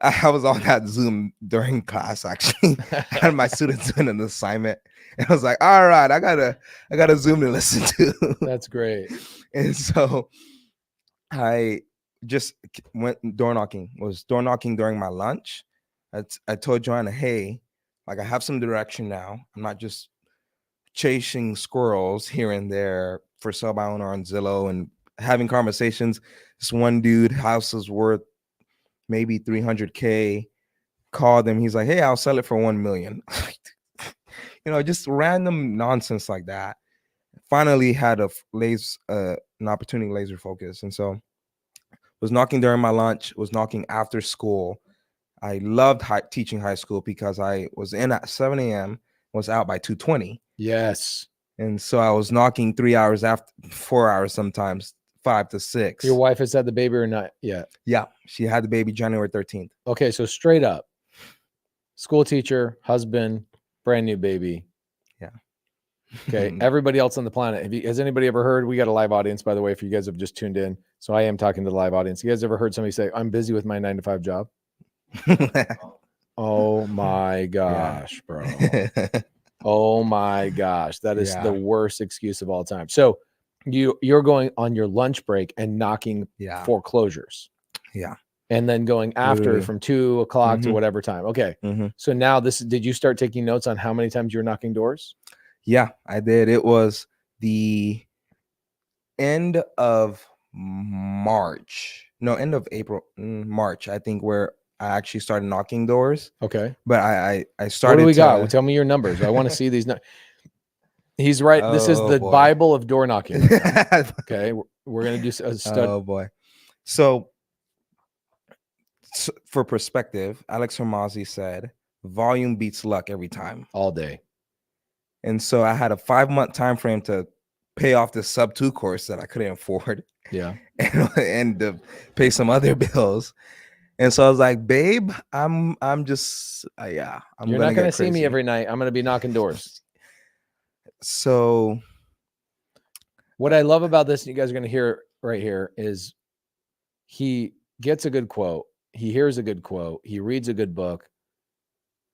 I was on that Zoom during class, actually. I had my students doing an assignment, and I was like, all right, I got a Zoom to listen to. That's great. And so I just went door knocking during my lunch. I told Joanna, hey, like, I have some direction now. I'm not just chasing squirrels here and there for sale by owner on Zillow and having conversations. This one dude, house is worth maybe 300K, called him. He's like, hey, I'll sell it for 1 million. Just random nonsense like that. Finally had an opportunity laser focus. And so was knocking during my lunch, was knocking after school. I loved teaching high school because I was in at 7 a.m., was out by 2:20. Yes. And so I was knocking 3 hours after, 4 hours sometimes, 5 to 6. Your wife has had the baby or not yet? Yeah, she had the baby January 13th. Okay, so straight up, school teacher, husband, brand new baby. Yeah. Okay, everybody else on the planet. Has anybody ever heard? We got a live audience, by the way, if you guys have just tuned in. So I am talking to the live audience. You guys ever heard somebody say, I'm busy with my 9-to-5 job? Oh my gosh, bro. Oh my gosh. That is the worst excuse of all time. So you're going on your lunch break and knocking foreclosures. Yeah. And then going after from 2 o'clock to whatever time. Okay. So now did you start taking notes on how many times you were knocking doors? Yeah, I did. It was the end of April, March, I think, where I actually started knocking doors. Okay. But I started. What do we got? Well, tell me your numbers. I want to see these. He's right. This is the Bible of door knocking. Okay. We're going to do a study. Oh boy. So for perspective, Alex Hormozzi said, volume beats luck every time. All day. And so I had a 5-month time frame to pay off this SubTo course that I couldn't afford. Yeah. And to pay some other bills. And so I was like, babe, I'm just, You're not going to see me every night. I'm going to be knocking doors. So what I love about this, and you guys are going to hear right here, is he gets a good quote. He hears a good quote. He reads a good book.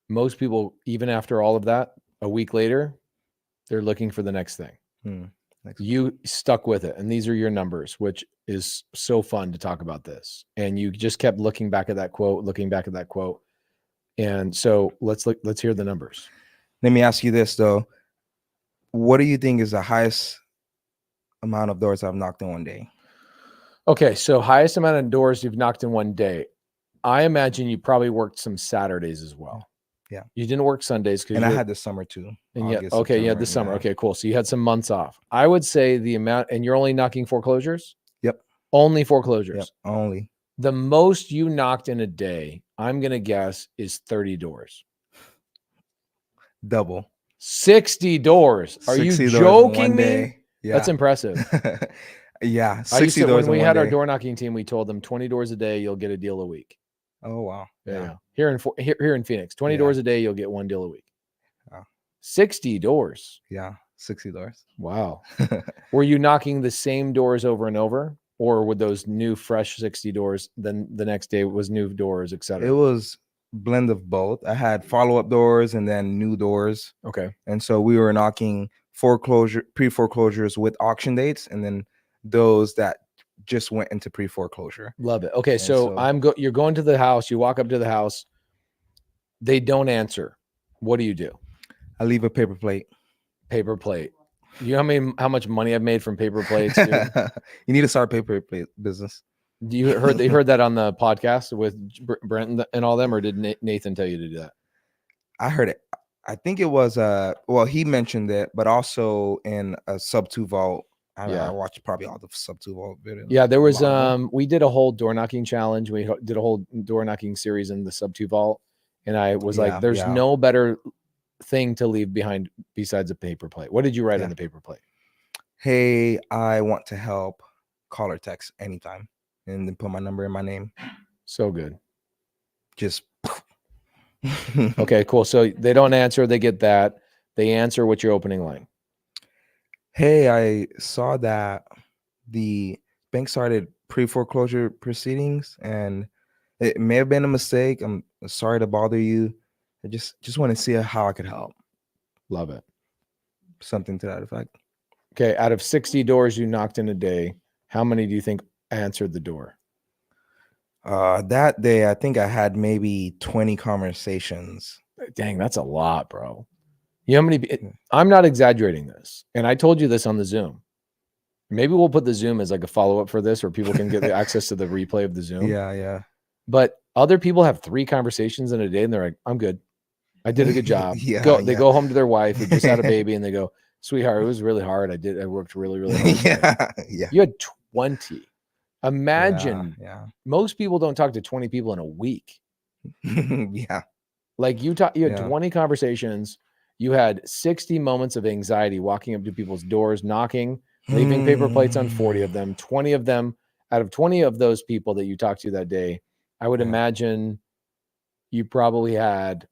Most people, even after all of that, a week later, they're looking for the next thing. You stuck with it. And these are your numbers, which is so fun to talk about this. And you just kept looking back at that quote. And so let's hear the numbers. Let me ask you this, though. What do you think is the highest amount of doors I've knocked in one day? Okay, so highest amount of doors you've knocked in one day. I imagine you probably worked some Saturdays as well. Yeah. You didn't work Sundays because And I had the summer too. and yet, August, okay, you had September, the summer. yeah. Okay, cool. So you had some months off. I would say the amount, and you're only knocking foreclosures? Yep. Only foreclosures. Yep. Only. The most you knocked in a day, I'm going to guess, is 30 doors. Double. 60 doors. Are you 60 doors in one joking me? day. Yeah. That's impressive. Yeah. I used 60 to, doors when we in one had our day. door knocking team, we told them 20 doors a day, you'll get a deal a week. Oh, wow. Yeah. Here in Phoenix, 20 Yeah. doors a day, you'll get one deal a week. Wow. 60 doors. Yeah. 60 doors. Wow. Were you knocking the same doors over and over? Or would those new fresh 60 doors, then the next day was new doors, etc.? It was blend of both. I had follow-up doors and then new doors. Okay. And so we were knocking pre-foreclosures with auction dates, and then those that just went into pre-foreclosure. Love it. Okay. And So you're going to the house, you walk up to the house, they don't answer. What do? I leave a paper plate. Paper plate. You know how much money I've made from paper plates, dude? You need to start a paper plate business. They heard that on the podcast with Brent and all them, or did Nathan tell you to do that? I heard it. I think it was he mentioned it, but also in a SubTo vault. I watched probably all the SubTo vault videos. Yeah, there was we did a whole door knocking challenge. We did a whole door knocking series in the SubTo vault, and I was like, there's no better thing to leave behind besides a paper plate. What did you write on the paper plate? Hey, I want to help. Call or text anytime, and then put my number and my name. So good. Just okay, cool. So they don't answer, they get that. They answer. What's your opening line? Hey, I saw that the bank started pre-foreclosure proceedings, and it may have been a mistake. I'm sorry to bother you. I just want to see how I could help. Love it. Something to that effect. Okay, out of 60 doors you knocked in a day, how many do you think answered the door? That day, I think I had maybe 20 conversations. Dang, that's a lot, bro. You know how many? I'm not exaggerating this, and I told you this on the Zoom. Maybe we'll put the Zoom as like a follow-up for this, where people can get the access to the replay of the Zoom. Yeah. But other people have 3 conversations in a day, and they're like, "I'm good. I did a good job." They go home to their wife who just had a baby, and they go, "Sweetheart, it was really hard. I worked really, really hard." Yeah. You had 20. Imagine. Yeah. Most people don't talk to 20 people in a week. Yeah. Like you had 20 conversations. You had 60 moments of anxiety walking up to people's doors, knocking, leaving paper plates on 40 of them. 20 of them, out of 20 of those people that you talked to that day, I would imagine you probably had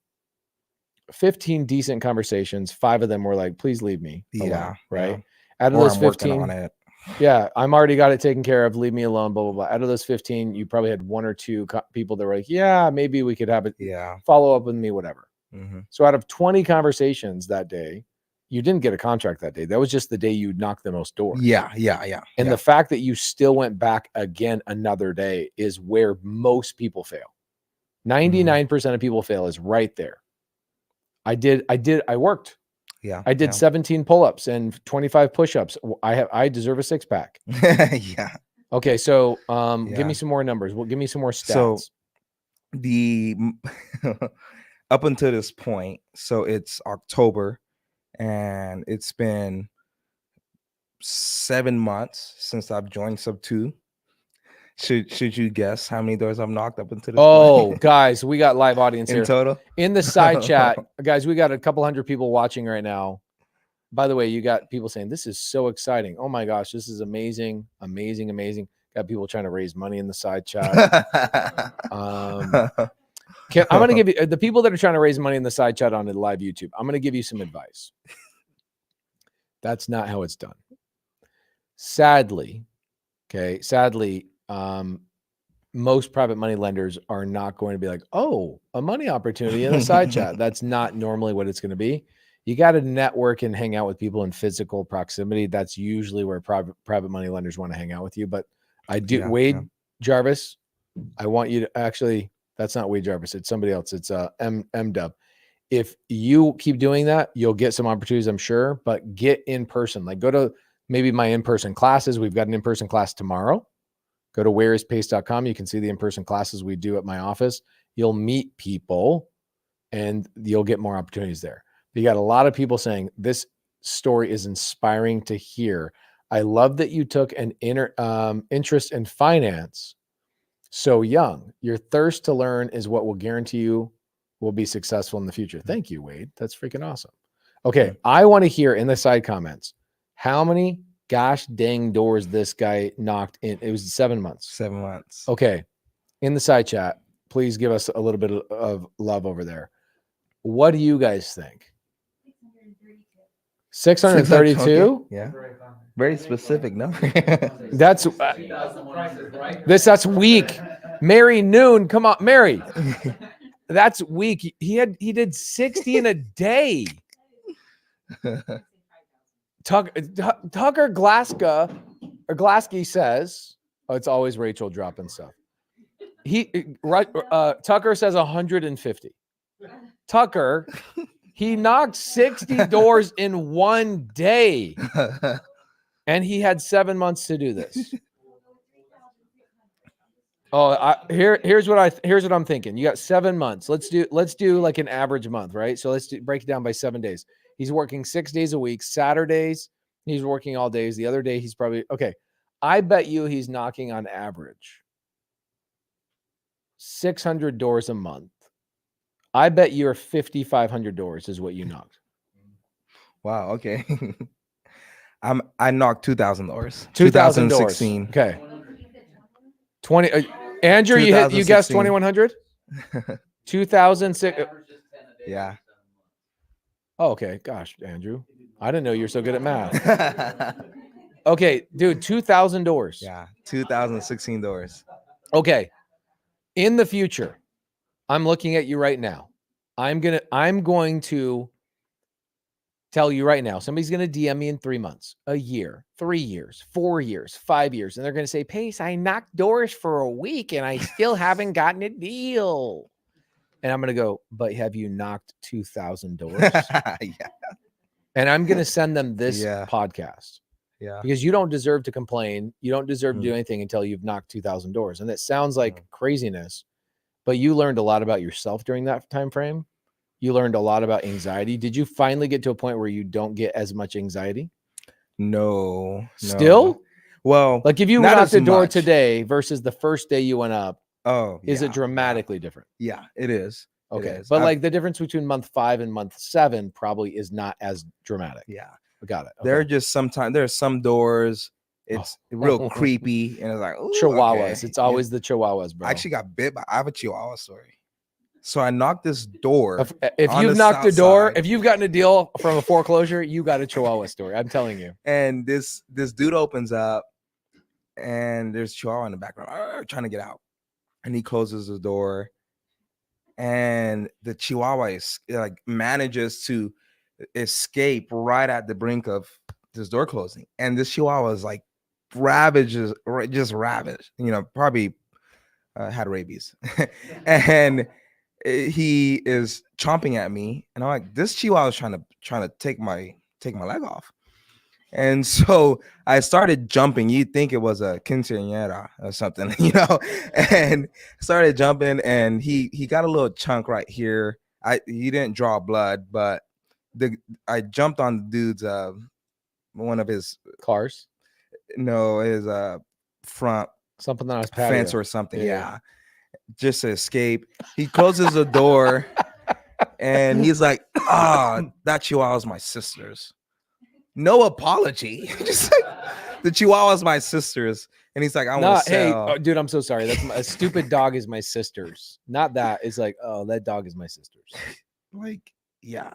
15 decent conversations. 5 of them were like, please leave me alone, right? Out of those 15, I'm already got it taken care of. Leave me alone, blah, blah, blah. Out of those 15, you probably had 1 or 2 people that were like, yeah, maybe we could have it. Follow up with me, whatever. So out of 20 conversations that day, you didn't get a contract that day. That was just the day you knocked the most doors. Yeah. And the fact that you still went back again another day is where most people fail. 99% of people fail is right there. I worked. Yeah. I did 17 pull-ups and 25 push-ups. I deserve a 6-pack. Yeah. Okay. So give me some more numbers. Give me some more stats. So the up until this point, so it's October, and it's been 7 months since I've joined SubTo. Should you guess how many doors I've knocked up until this point? Guys, we got live audience in here. total? In the side chat, guys, we got a couple hundred people watching right now. By the way, you got people saying, this is so exciting. Oh my gosh, this is amazing, amazing, amazing. Got people trying to raise money in the side chat. I'm going to give you, the people that are trying to raise money in the side chat on the live YouTube, I'm going to give you some advice. That's not how it's done. Sadly, most private money lenders are not going to be like, oh, a money opportunity in the side chat. That's not normally what it's going to be. You got to network and hang out with people in physical proximity. That's usually where private money lenders want to hang out with you. But I do, Wade Jarvis, I want you to actually, that's not Wade Jarvis. It's somebody else. It's M-Dub. If you keep doing that, you'll get some opportunities, I'm sure, but get in person. Like go to maybe my in-person classes. We've got an in-person class tomorrow. Go to whereispace.com. You can see the in-person classes we do at my office. You'll meet people and you'll get more opportunities there. You got a lot of people saying this story is inspiring to hear. I love that you took an interest in finance so young. Your thirst to learn is what will guarantee you will be successful in the future. Thank you, Wade. That's freaking awesome. Okay. I want to hear in the side comments, how many gosh dang doors this guy knocked in. It was 7 months. 7 months. Okay. In the side chat, please give us a little bit of love over there. What do you guys think? 632? Okay. Yeah. Very specific number. That's weak. Mary Noon, come on, Mary. That's weak. He did 60 in a day. Tucker Glasky says, oh, it's always Rachel dropping stuff. Tucker says 150. Tucker, he knocked 60 doors in one day. And he had 7 months to do this. Oh, here's what I'm thinking. You got 7 months. Let's do like an average month, right? So let's break it down by 7 days. He's working 6 days a week. Saturdays, he's working all days. The other day, he's probably okay. I bet you he's knocking on average 600 doors a month. I bet you're 5,500 doors is what you knocked. Wow. Okay. I knocked 2,000 doors. 2016. Okay. 20. Andrew, you guessed 2,100. 2006. Yeah. Oh, okay. Gosh, Andrew, I didn't know you're so good at math. Okay, dude, 2,000 doors. Yeah, 2,016 doors. Okay. In the future, I'm looking at you right now. I'm going to tell you right now, somebody's going to DM me in 3 months, a year, 3 years, 4 years, 5 years. And they're going to say, Pace, I knocked doors for a week and I still haven't gotten a deal. And I'm going to go, but have you knocked 2,000 doors? Yeah. And I'm going to send them this podcast. Yeah. Because you don't deserve to complain. You don't deserve to do anything until you've knocked 2,000 doors. And that sounds like craziness, but you learned a lot about yourself during that time frame. You learned a lot about anxiety. Did you finally get to a point where you don't get as much anxiety? No. Still? Well, like if you knocked the door today versus the first day you went up, is it dramatically different? Yeah, it is. Okay. It is. But like the difference between month 5 and month 7 probably is not as dramatic. Yeah. Got it. Okay. There are just sometimes there are some doors. It's real creepy. And it's like, Chihuahuas. Okay. It's always the Chihuahuas, bro. I actually got bit by, I have a Chihuahua story. So I knocked this door. If you've knocked a door, if you've gotten a deal from a foreclosure, you got a Chihuahua story. I'm telling you. And this dude opens up and there's Chihuahua in the background trying to get out. And he closes the door. And the Chihuahua is like manages to escape right at the brink of this door closing. And this Chihuahua is like ravaged, probably had rabies. And he is chomping at me, and I'm like, this Chihuahua is trying to take my leg off. And so I started jumping. You'd think it was a quinceañera or something, and started jumping, and he got a little chunk right here. He didn't draw blood, but I jumped on the dude's one of his cars. No, his front something on his fence or something. Yeah. Just to escape. He closes the door and he's like, that Chihuahua's my sister's. No apology. Just like, the Chihuahua's my sister's. And he's like, I want to sell. Hey, dude, I'm so sorry. That's a stupid dog is my sister's. Not that. It's like, oh, that dog is my sister's. Like, yeah.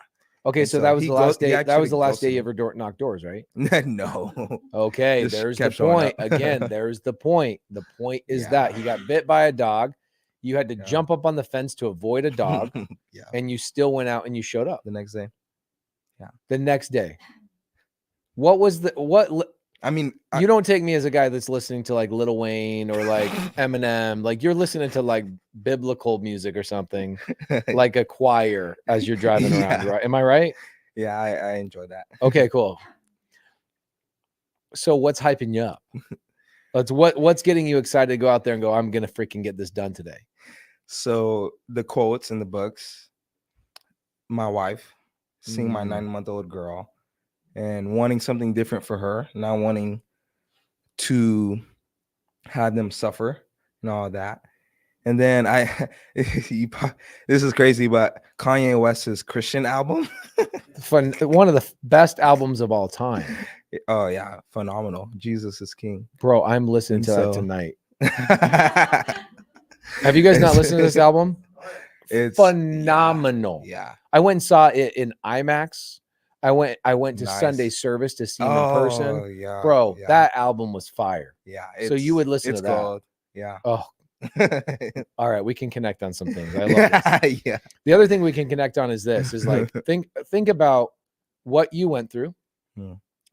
Okay, so that was the last day. That was the last day you ever knocked doors, right? No. Okay, there's the point. Again, there's the point. The point is that he got bit by a dog. You had to jump up on the fence to avoid a dog, and you still went out and you showed up the next day. Yeah, the next day. I mean, you don't take me as a guy that's listening to like Lil Wayne or like Eminem. Like you're listening to like biblical music or something, like a choir as you're driving around, right? Am I right? Yeah, I enjoy that. Okay, cool. So what's hyping you up? What's getting you excited to go out there and go, I'm gonna freaking get this done today? So the quotes in the books, my wife, seeing my 9-month-old girl and wanting something different for her, not wanting to have them suffer and all that. And then this is crazy, but Kanye West's Christian album. One of the best albums of all time. Oh yeah, phenomenal. Jesus is King. Bro, I'm listening to that tonight. Have Have you guys not listened to this album? It's phenomenal. Yeah. I went and saw it in IMAX. I went to Nice. Sunday service to see him in person. Yeah, Bro, yeah. that album was fire. Yeah. So you would listen to that. Gold. Yeah. Oh, all right. We can connect on some things. I love this. Yeah. The other thing we can connect on is this: is like think about what you went through.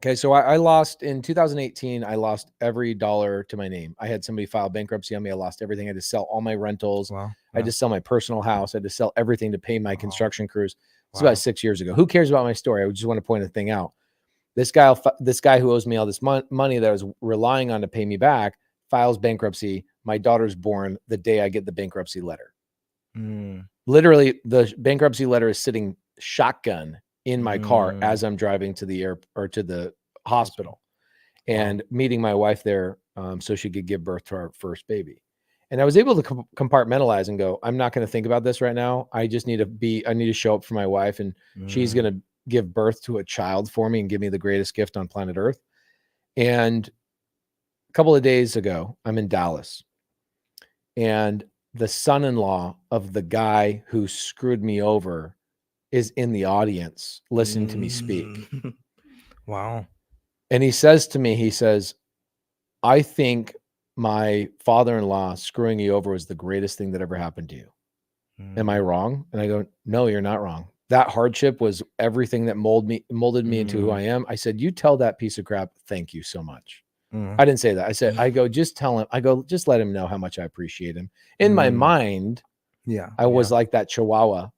Okay, so I lost in 2018. I lost every dollar to my name. I had somebody file bankruptcy on me. I lost everything. I had to sell all my rentals. Wow. I had to sell my personal house. I had to sell everything to pay my construction crews. It's about 6 years ago. Who cares about my story? I just want to point a thing out. This guy who owes me all this money that I was relying on to pay me back files bankruptcy. My daughter's born the day I get the bankruptcy letter. Literally, the bankruptcy letter is sitting shotgun in my car as I'm driving to the to the hospital and meeting my wife there so she could give birth to our first baby. And I was able to compartmentalize and go, I'm not going to think about this right now. I just need I need to show up for my wife, and she's going to give birth to a child for me and give me the greatest gift on planet Earth. And a couple of days ago, I'm in Dallas, and the son-in-law of the guy who screwed me over is in the audience listening to me speak. Wow. And he says to me, I think my father-in-law screwing you over was the greatest thing that ever happened to you. Am I wrong? And I go, no, you're not wrong. That hardship was everything that molded me into who I am. I said, you tell that piece of crap, thank you so much. I didn't say that. I said, just tell him, just let him know how much I appreciate him. In my mind, I was like that Chihuahua.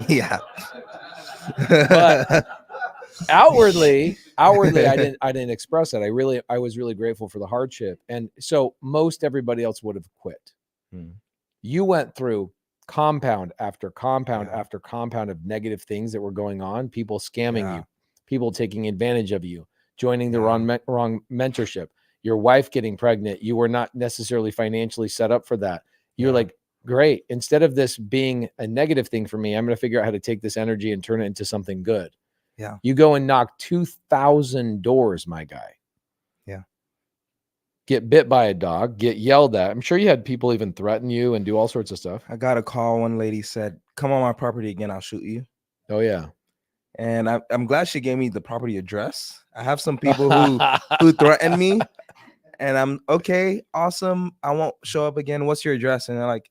Yeah. But outwardly, I didn't express that. I was really grateful for the hardship. And so most everybody else would have quit. You went through compound after compound after compound of negative things that were going on. People scamming you, people taking advantage of you, joining the wrong mentorship, your wife getting pregnant. You were not necessarily financially set up for that. You're like, great. Instead of this being a negative thing for me, I'm going to figure out how to take this energy and turn it into something good. Yeah. You go and knock 2,000 doors, my guy. Yeah. Get bit by a dog, get yelled at. I'm sure you had people even threaten you and do all sorts of stuff. I got a call. One lady said, come on my property again, I'll shoot you. Oh, yeah. And I'm glad she gave me the property address. I have some people who threaten me. And I'm okay, awesome. I won't show up again. What's your address? And they're like,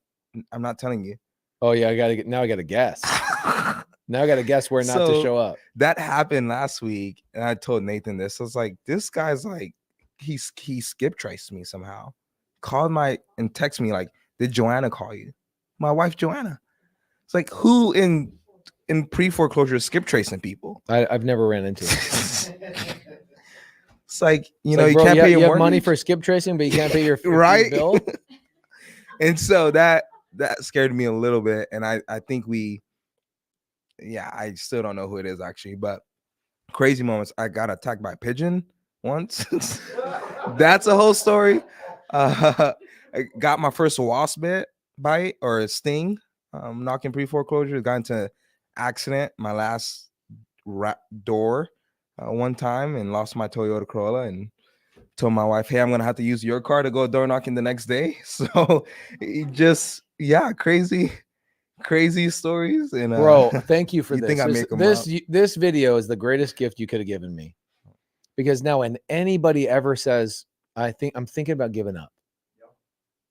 I'm not telling you. Oh, yeah. I got to guess. Now I got to guess where not to show up. That happened last week. And I told Nathan this. I was like, this guy's like, he skip traced me somehow. Called and text me like, did Joanna call you? My wife, Joanna. It's like, who in pre-foreclosure skip tracing people? I've never ran into it. It's like, you can't pay your you have mortgage. Money for skip tracing, but you can't pay your right bill. And so that scared me a little bit. And I think I still don't know who it is actually, but crazy moments. I got attacked by a pigeon once. That's a whole story. I got my first wasp bite or a sting. Knocking pre-foreclosure, got into accident. My last door one time and lost my Toyota Corolla and told my wife, hey, I'm gonna have to use your car to go door knocking the next day. So just crazy stories. And bro, thank you for you this. Think I make them this video is the greatest gift you could have given me, because now when anybody ever says, I'm thinking about giving up,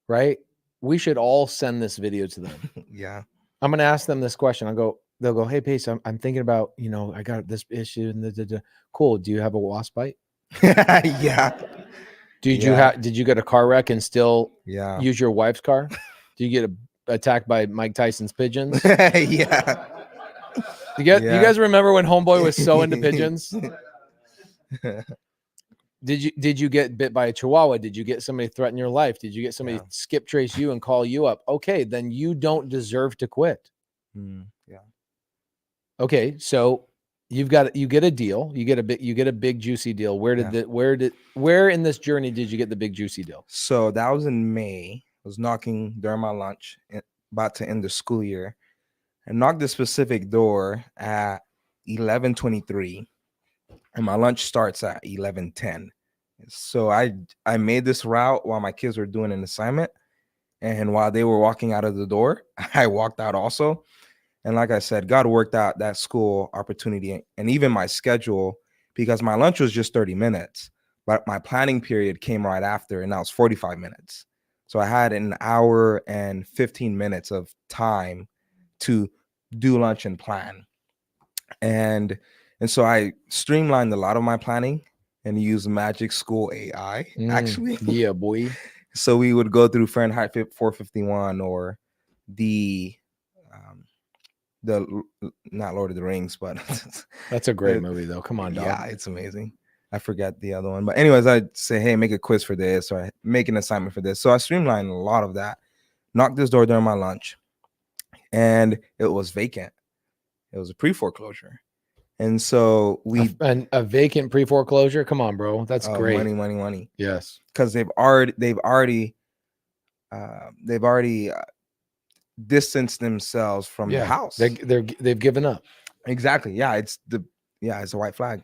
right? We should all send this video to them. Yeah. I'm gonna ask them this question. They'll go, hey Pace, I'm thinking about, I got this issue and cool. Do you have a wasp bite? Yeah. Did you get a car wreck and still use your wife's car? Do you get attacked by Mike Tyson's pigeons? Yeah. You guys remember when Homeboy was so into pigeons? Did you get bit by a chihuahua? Did you get somebody threaten your life? Did you get somebody skip trace you and call you up? Okay, then you don't deserve to quit. Yeah. Okay, so you get a deal. You get a big juicy deal. Where in this journey did you get the big juicy deal? So that was in May. I was knocking during my lunch, about to end the school year. I knocked the specific door at 11:23, and my lunch starts at 11:10. So I made this route while my kids were doing an assignment, and while they were walking out of the door, I walked out also. And like I said, God worked out that school opportunity and even my schedule, because my lunch was just 30 minutes, but my planning period came right after, and that was 45 minutes. So I had an hour and 15 minutes of time to do lunch and plan. And so I streamlined a lot of my planning and used Magic School AI, actually. Yeah, boy. So we would go through Fahrenheit 451 or the not Lord of the Rings, but that's a great movie though. Come on, dog. Yeah, it's amazing. I forget the other one, but anyways, I'd say, hey, make a quiz for this or make an assignment for this. So I streamlined a lot of that. Knocked this door during my lunch, and it was vacant. It was a pre-foreclosure, and so a vacant pre-foreclosure. Come on, bro, that's great. Money. Yes, because they've already distanced themselves from the house. They've given up. Exactly. Yeah, it's a white flag.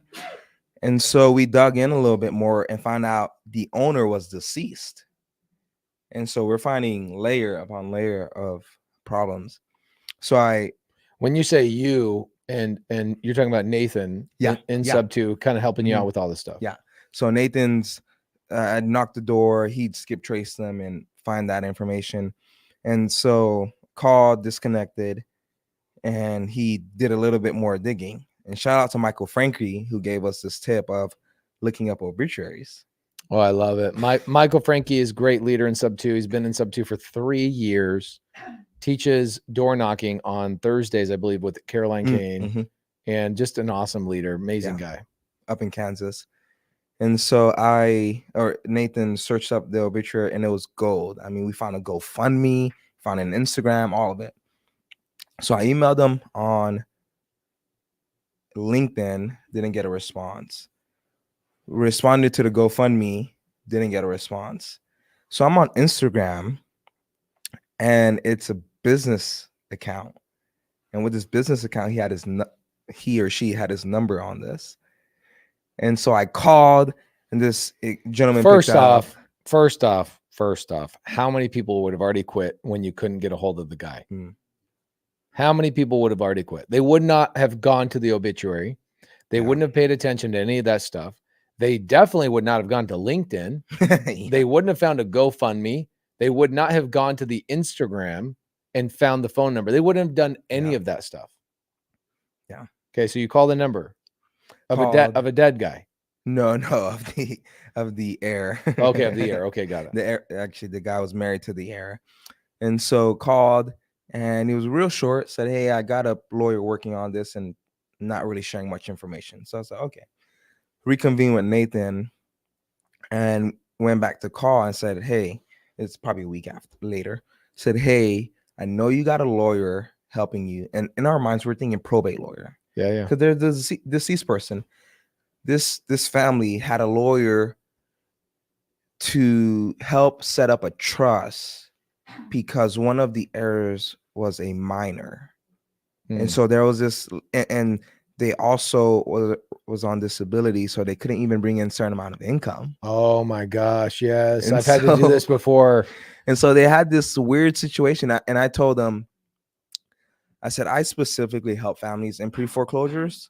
And so we dug in a little bit more and found out the owner was deceased. And so we're finding layer upon layer of problems. So when you say you and you're talking about Nathan in SubTo kind of helping you out with all this stuff. Yeah. So Nathan's knocked the door, he'd skip trace them and find that information. And so called, disconnected, and he did a little bit more digging. And shout out to Michael Frankie, who gave us this tip of looking up obituaries. Oh, I love it. Michael Frankie is a great leader in SubTo. He's been in SubTo for 3 years. Teaches door knocking on Thursdays, I believe, with Caroline Kane, and just an awesome leader, amazing guy up in Kansas. And so Nathan searched up the obituary, and it was gold. I mean, we found a GoFundMe, found an Instagram, all of it. So I emailed them on LinkedIn, didn't get a response. Responded to the GoFundMe, didn't get a response. So I'm on Instagram, and it's a business account. And with this business account, he or she had his number on this. And so I called, and this gentleman First off, how many people would have already quit when you couldn't get a hold of the guy? How many people would have already quit? They would not have gone to the obituary. They wouldn't have paid attention to any of that stuff. They definitely would not have gone to LinkedIn. They wouldn't have found a GoFundMe. They would not have gone to the Instagram and found the phone number. They wouldn't have done any of that stuff. Yeah. Okay, so you call the number of a dead guy. No, of the heir. Okay, of the heir. Okay, got it. Actually, the guy was married to the heir, and so called, and he was real short. Said, "Hey, I got a lawyer working on this, and not really sharing much information." So I said, "Okay." Reconvened with Nathan, and went back to call and said, "Hey," it's probably a week later. Said, "Hey, I know you got a lawyer helping you," and in our minds, we're thinking probate lawyer. Yeah. Because they're the deceased person. This family had a lawyer to help set up a trust because one of the heirs was a minor. And so there was this, and they also was on disability, so they couldn't even bring in a certain amount of income. Oh my gosh, yes. I've had to do this before. And so they had this weird situation, and I told them, I said, I specifically help families in pre-foreclosures.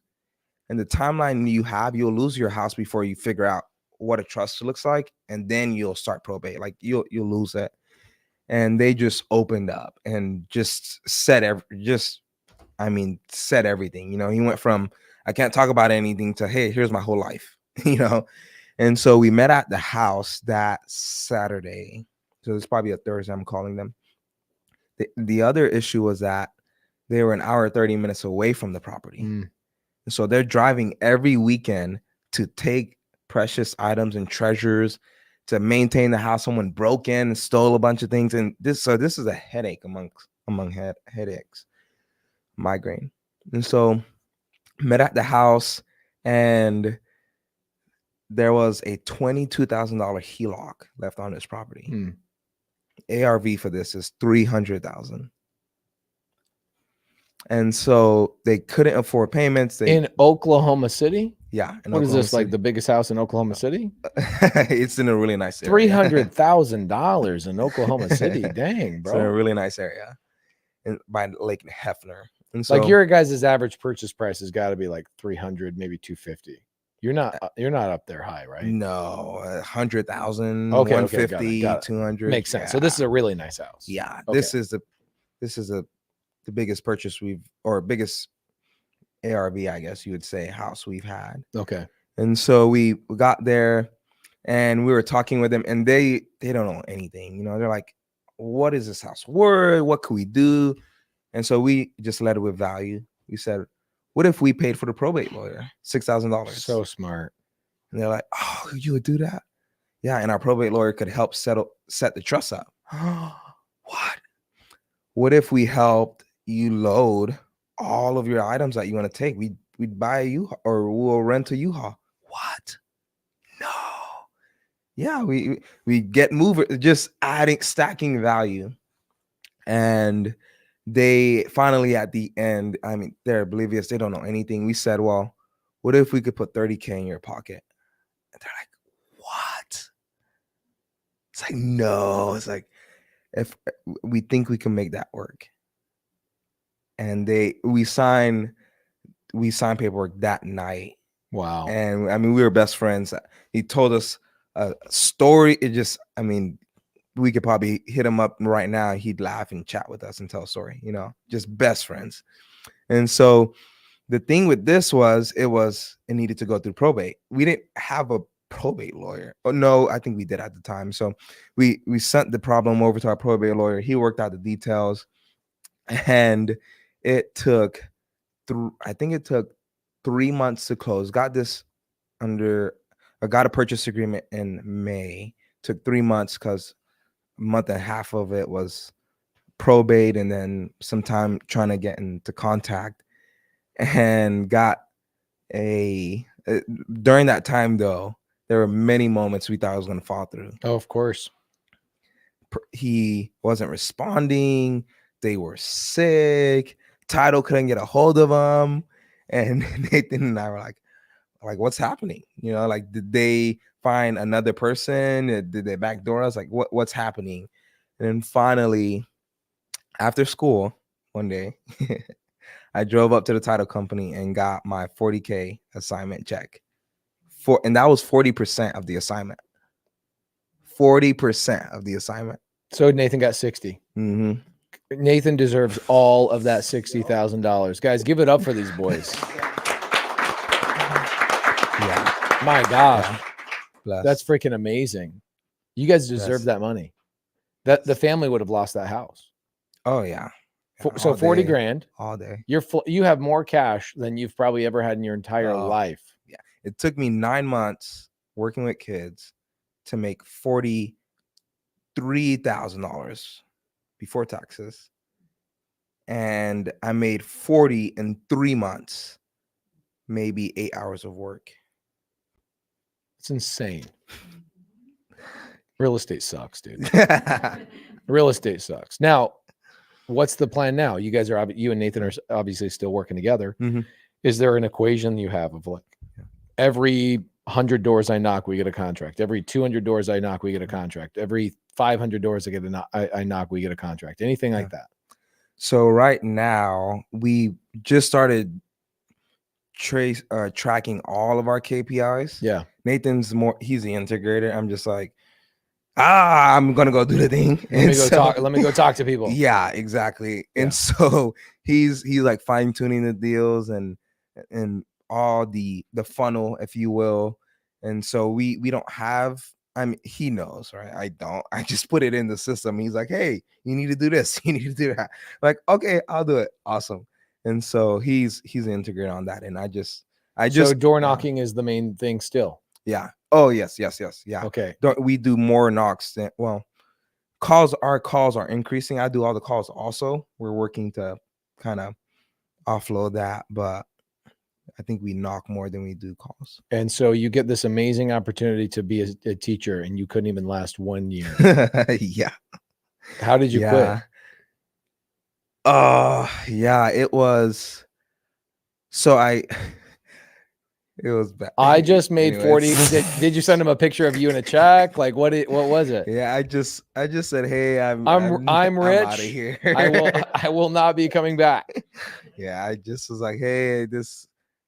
And the timeline you'll lose your house before you figure out what a trust looks like, and then you'll start probate. Like you'll lose it. And they just opened up and just said everything. You know, he went from I can't talk about anything to hey, here's my whole life. You know, and so we met at the house that Saturday. So it's probably a Thursday. I'm calling them. The other issue was that they were an hour 30 minutes away from the property. So they're driving every weekend to take precious items and treasures to maintain the house. Someone broke in and stole a bunch of things, and this is a headache among headaches, migraine. And so met at the house, and there was a $22,000 HELOC left on this property. ARV for this is $300,000. And so they couldn't afford payments. In Oklahoma City? Yeah. What is this, like the biggest house in Oklahoma City? It's in a really nice area. $300,000 in Oklahoma City. Dang, bro. It's in a really nice area by Lake Hefner. And so, like your guys' average purchase price has got to be like 300, maybe 250. You're not up there high, right? No, 100,000, Okay, 150, got it. 200. Makes sense. Yeah. So this is a really nice house. Yeah. Okay. This is the biggest purchase biggest ARV, I guess you would say, house we've had. Okay. And so we got there and we were talking with them, and they don't know anything. They're like, what is this house worth? What could we do? And so we just led it with value. We said, what if we paid for the probate lawyer $6,000? So smart. And they're like, oh, you would do that? Yeah. And our probate lawyer could help set the trust up. What if we helped you load all of your items that you want to take? We'd buy a U-Haul, or we'll rent a U-Haul. What? No. Yeah, we get moving, just stacking value. And they finally, at the end, I mean, they're oblivious. They don't know anything. We said, well, what if we could put 30K in your pocket? And they're like, what? It's like, no. It's like, if we think we can make that work. And we signed paperwork that night. Wow. And I mean, we were best friends. He told us a story. We could probably hit him up right now. He'd laugh and chat with us and tell a story, just best friends. And so the thing with this was it needed to go through probate. We didn't have a probate lawyer. Oh no, I think we did at the time. So we sent the problem over to our probate lawyer. He worked out the details, and it took 3 months to close. Got a purchase agreement in May. Took 3 months because a month and a half of it was probate, and then some time trying to get into contact, and got during that time though, there were many moments we thought it was going to fall through. Oh, of course. He wasn't responding. They were sick. Title couldn't get a hold of him. And Nathan and I were like, what's happening? Did they find another person? Did they backdoor us? Like, what's happening? And then finally, after school one day, I drove up to the title company and got my $40K assignment check. And that was 40% of the assignment. 40% of the assignment. So Nathan got 60. Mm-hmm. Nathan deserves all of that $60,000. Guys, give it up for these boys. Yeah. My gosh. Bless. That's freaking amazing. You guys deserve Yes. that money. That the family would have lost that house. Oh yeah. So All 40 day, grand. all day. You have more cash than you've probably ever had in your entire Oh. life. Yeah. It took me 9 months working with kids to make $43,000 before taxes. And I made 40 in 3 months, maybe 8 hours of work. It's insane. Real estate sucks, dude. Real estate sucks. Now, what's the plan now? You guys you and Nathan are obviously still working together. Mm-hmm. Is there an equation you have of like every 100 doors I knock, we get a contract. Every 200 doors I knock, we get a contract. Every 500 doors I knock, we get a contract. Anything like that? So right now we just started tracking all of our KPIs. Yeah. Nathan's he's the integrator. I'm just like, I'm gonna go do the thing. Let me go talk to people. Yeah, exactly. Yeah. And so he's like fine tuning the deals and all the funnel, if you will. And so we don't have. He knows, right? I don't. I just put it in the system. He's like, hey, you need to do this. You need to do that. Like, okay, I'll do it. Awesome. And so he's an integrator on that. And I just so door knocking is the main thing still. Yeah. Oh yes. Yeah. Okay. We do more knocks than calls. Our calls are increasing. I do all the calls also. We're working to kind of offload that, but I think we knock more than we do calls. And so you get this amazing opportunity to be a teacher, and you couldn't even last 1 year. Yeah. How did you quit? Yeah, it was. So it was bad. I just made 40. Anyways. Did you send him a picture of you in a check? Like what was it? Yeah, I just said, hey, I'm rich. out of here. I will not be coming back. Yeah, I just was like, hey,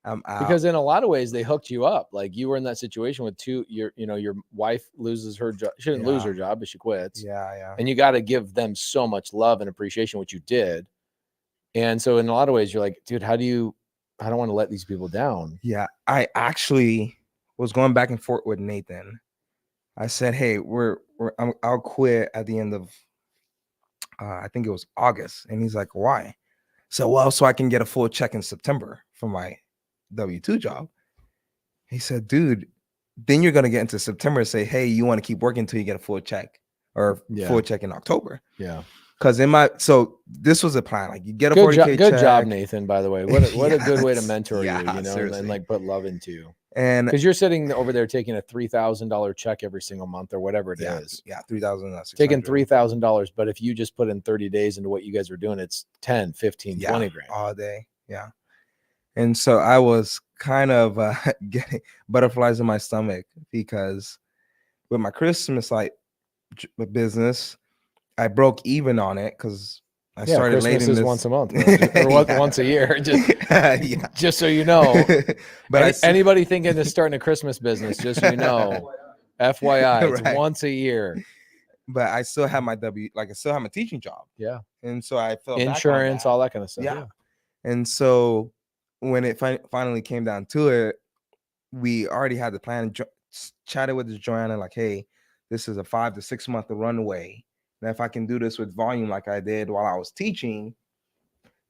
I'm out. Because in a lot of ways they hooked you up. Like you were in that situation with your wife loses her job. She didn't lose her job, but she quits. Yeah. And you got to give them so much love and appreciation, which you did. And so in a lot of ways, you're like, dude, I don't want to let these people down. Yeah, I actually was going back and forth with Nathan. I said, hey, I'll quit at the end of, I think it was August. And he's like, why? So, well, so I can get a full check in September for my W-2 job. He said, dude, then you're going to get into September and say, hey, you want to keep working until you get a full check or full check in October. Yeah. Because so this was a plan. Like you get a 40K check. Good job, Nathan, by the way. What a good way to mentor you, seriously. and like put love into you. And because you're sitting over there taking a $3,000 check every single month or whatever it is. Yeah, $3,000. Taking $3,000, but if you just put in 30 days into what you guys are doing, it's 10, 15, 20 grand all day. Yeah. And so I was kind of getting butterflies in my stomach because with my Christmas business, I broke even on it because I started Christmas is once a month or once a year. Just so you know. But anybody thinking of starting a Christmas business, just so you know, FYI, it's once a year. But I still have my I still have my teaching job. Yeah. And so I felt insurance, all that kind of stuff. Yeah. And so when it finally came down to it, we already had the plan. Chatted with Joanna, like, hey, this is a 5 to 6 month runway. And if I can do this with volume like I did while I was teaching,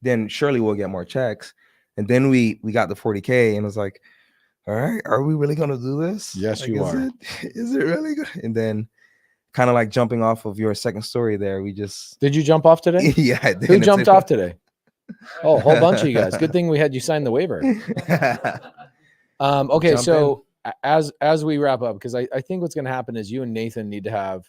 then surely we'll get more checks. And then we got the 40K and it was like, all right, are we really going to do this? Yes, you are. Is it really good? And then kind of like jumping off of your second story there, we just... Did you jump off today? Yeah, I did. Who jumped off today? Oh, a whole bunch of you guys. Good thing we had you sign the waiver. Okay, so as we wrap up, because I think what's going to happen is you and Nathan need to have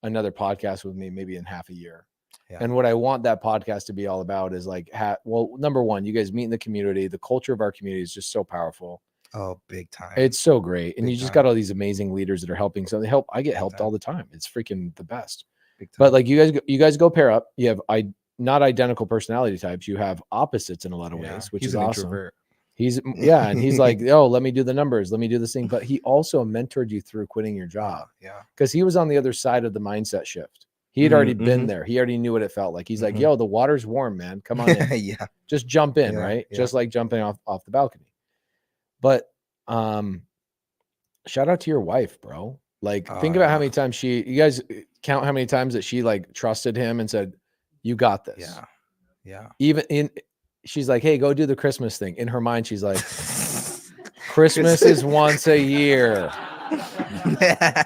another podcast with me maybe in half a year. Yeah. And what I want that podcast to be all about is like, number one, you guys meet in the community. The culture of our community is just so powerful. Oh, big time. It's so great. And you just got all these amazing leaders that are helping. So I get helped all the time. It's freaking the best. But like you guys go pair up. You have not identical personality types. You have opposites in a lot of ways, which is awesome. Introvert. And he's like, oh, let me do the numbers. Let me do this thing. But he also mentored you through quitting your job. Yeah. Because he was on the other side of the mindset shift. He had already been there. He already knew what it felt like. He's like, yo, the water's warm, man. Come on in. Yeah. Just jump in, right? Yeah. Just like jumping off the balcony. But shout out to your wife, bro. Like, think about how many times you guys count how many times that she like trusted him and said, you got this. Yeah. Yeah. Even she's like, hey, go do the Christmas thing. In her mind, she's like, Christmas is once a year. Yeah.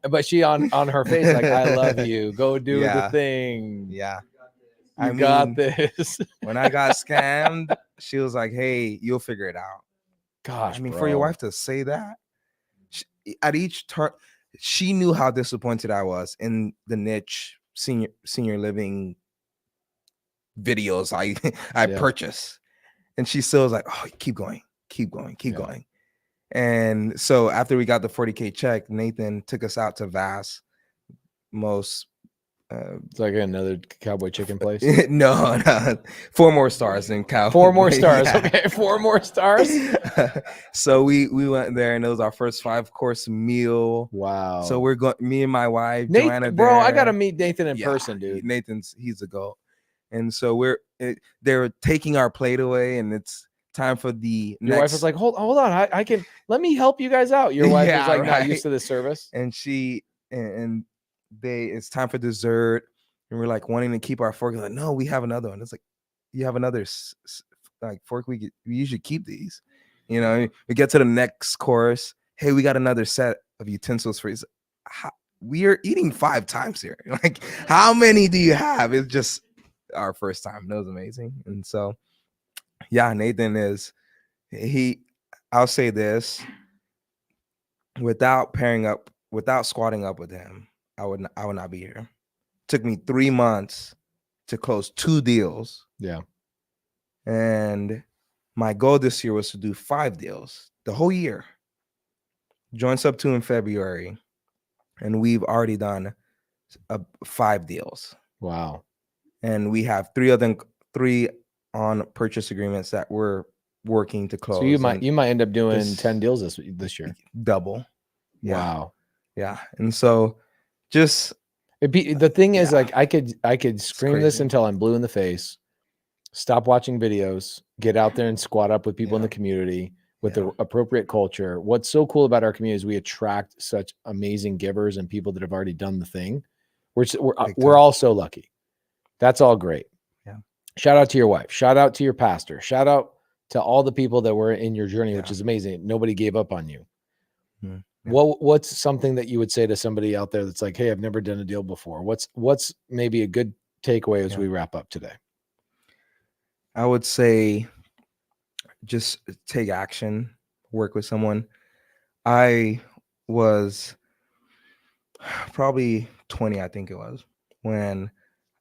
But she on her face, like, I love you. Go do the thing. Yeah. I got this. When I got scammed, she was like, hey, you'll figure it out. Gosh, I mean, for your wife to say that, at each turn, she knew how disappointed I was in the niche senior living videos I purchased. And she still was like, oh, keep going. And so after we got the 40K check, Nathan took us out to Vass. It's like another Cowboy Chicken place. No, 4 more stars than Cowboy. 4 more stars. Yeah. Okay, 4 more stars. So we went there, and it was our first 5-course meal. Wow. So we're going. Me and my wife, Nathan, Joanna. Bro, I gotta meet Nathan in person, dude. He's a goat. And so they're taking our plate away, and it's time for the Your wife was like, hold on, I can, let me help you guys out. Your wife is like not used to this service. And it's time for dessert, and we're like wanting to keep our fork. Like, no, we have another one. It's like, you have another like fork. We usually keep these. You know, we get to the next course. Hey, we got another set of utensils for you. We are eating 5 times here. Like, how many do you have? It's just our first time. That was amazing. And so, yeah, Nathan is I'll say this, without squatting up with him, I would not be here. Took me 3 months to close 2 deals. Yeah. And my goal this year was to do 5 deals the whole year. Joined SubTo in February, and we've already done 5 deals. Wow. And we have 3 on purchase agreements that we're working to close. So you might end up doing 10 deals this year. Double. Yeah. Wow. Yeah. And so just the thing is, like, I could scream this crazy. until I'm blue in the face, stop watching videos, get out there and squat up with people in the community with the appropriate culture. What's so cool about our community is we attract such amazing givers and people that have already done the thing. We're all so lucky. That's all great. Yeah. Shout out to your wife. Shout out to your pastor. Shout out to all the people that were in your journey, which is amazing. Nobody gave up on you. Yeah. What's something that you would say to somebody out there that's like, hey, I've never done a deal before? What's maybe a good takeaway as we wrap up today? I would say just take action, work with someone. I was probably 20, I think it was, when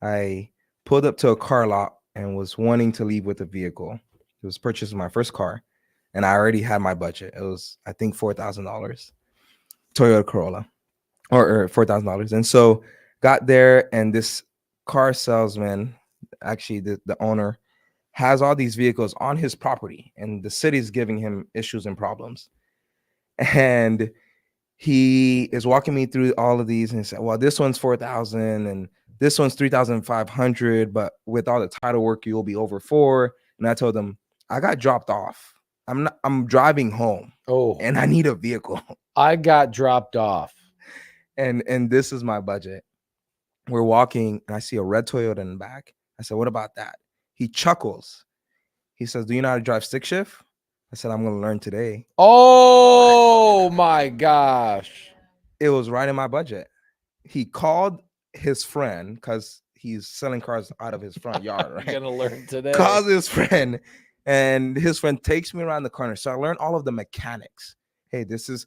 I pulled up to a car lot and was wanting to leave with a vehicle. It was purchasing my first car, and I already had my budget. It was, I think, $4,000 Toyota Corolla, or $4,000. And so got there, and this car salesman, actually the owner, has all these vehicles on his property, and the city's giving him issues and problems. And he is walking me through all of these, and he said, well, this one's 4,000 and this one's 3,500, but with all the title work, you'll be over 4. And I told him, I got dropped off. I'm driving home. Oh, and I need a vehicle. I got dropped off. And this is my budget. We're walking, and I see a red Toyota in the back. I said, what about that? He chuckles. He says, do you know how to drive stick shift? I said, I'm going to learn today. Oh my gosh. It was right in my budget. He called his friend, because he's selling cars out of his front yard, right? I'm going to learn today. Calls his friend, and his friend takes me around the corner. So I learned all of the mechanics. Hey, this is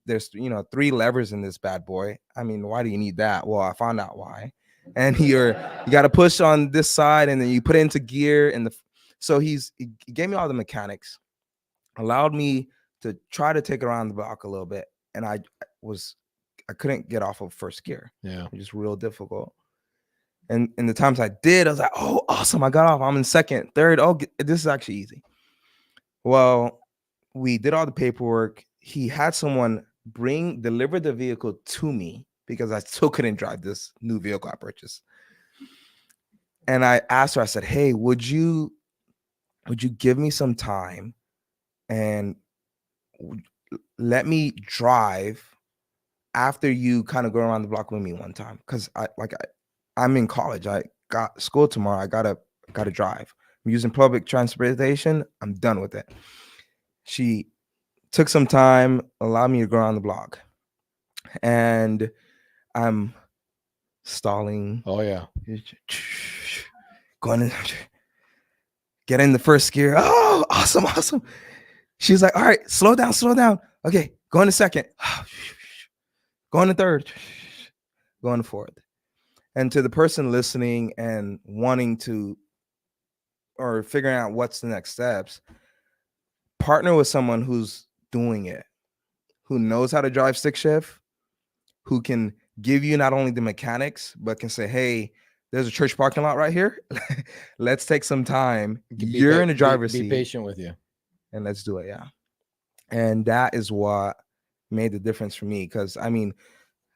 there's 3 levers in this bad boy. I mean, why do you need that? Well, I found out why. And you got to push on this side, and then you put it into gear. So he gave me all the mechanics, allowed me to try to take it around the block a little bit, and I couldn't get off of first gear. Yeah, it was just real difficult. And in the times I did, I was like, oh, awesome, I got off. I'm in second, third. Oh, this is actually easy. Well, we did all the paperwork. He had someone deliver the vehicle to me, because I still couldn't drive this new vehicle I purchased. And I asked her, I said, hey, would you give me some time and let me drive after you kind of go around the block with me one time? Because I'm in college. I got school tomorrow. I gotta drive. I'm using public transportation. I'm done with it. She took some time, allowed me to go around the block, and I'm stalling. Oh yeah. Going in, get in the first gear. Oh, awesome. She's like, all right, slow down. Okay, go in the second. Go in the third. Go in the fourth. And to the person listening and wanting to, or figuring out what's the next steps, partner with someone who's doing it, who knows how to drive stick shift, who can give you not only the mechanics, but can say, hey, there's a church parking lot right here. Let's take some time. You're in the driver's seat. Be patient with you. And let's do it. Yeah. And that is what made the difference for me. Because, I mean,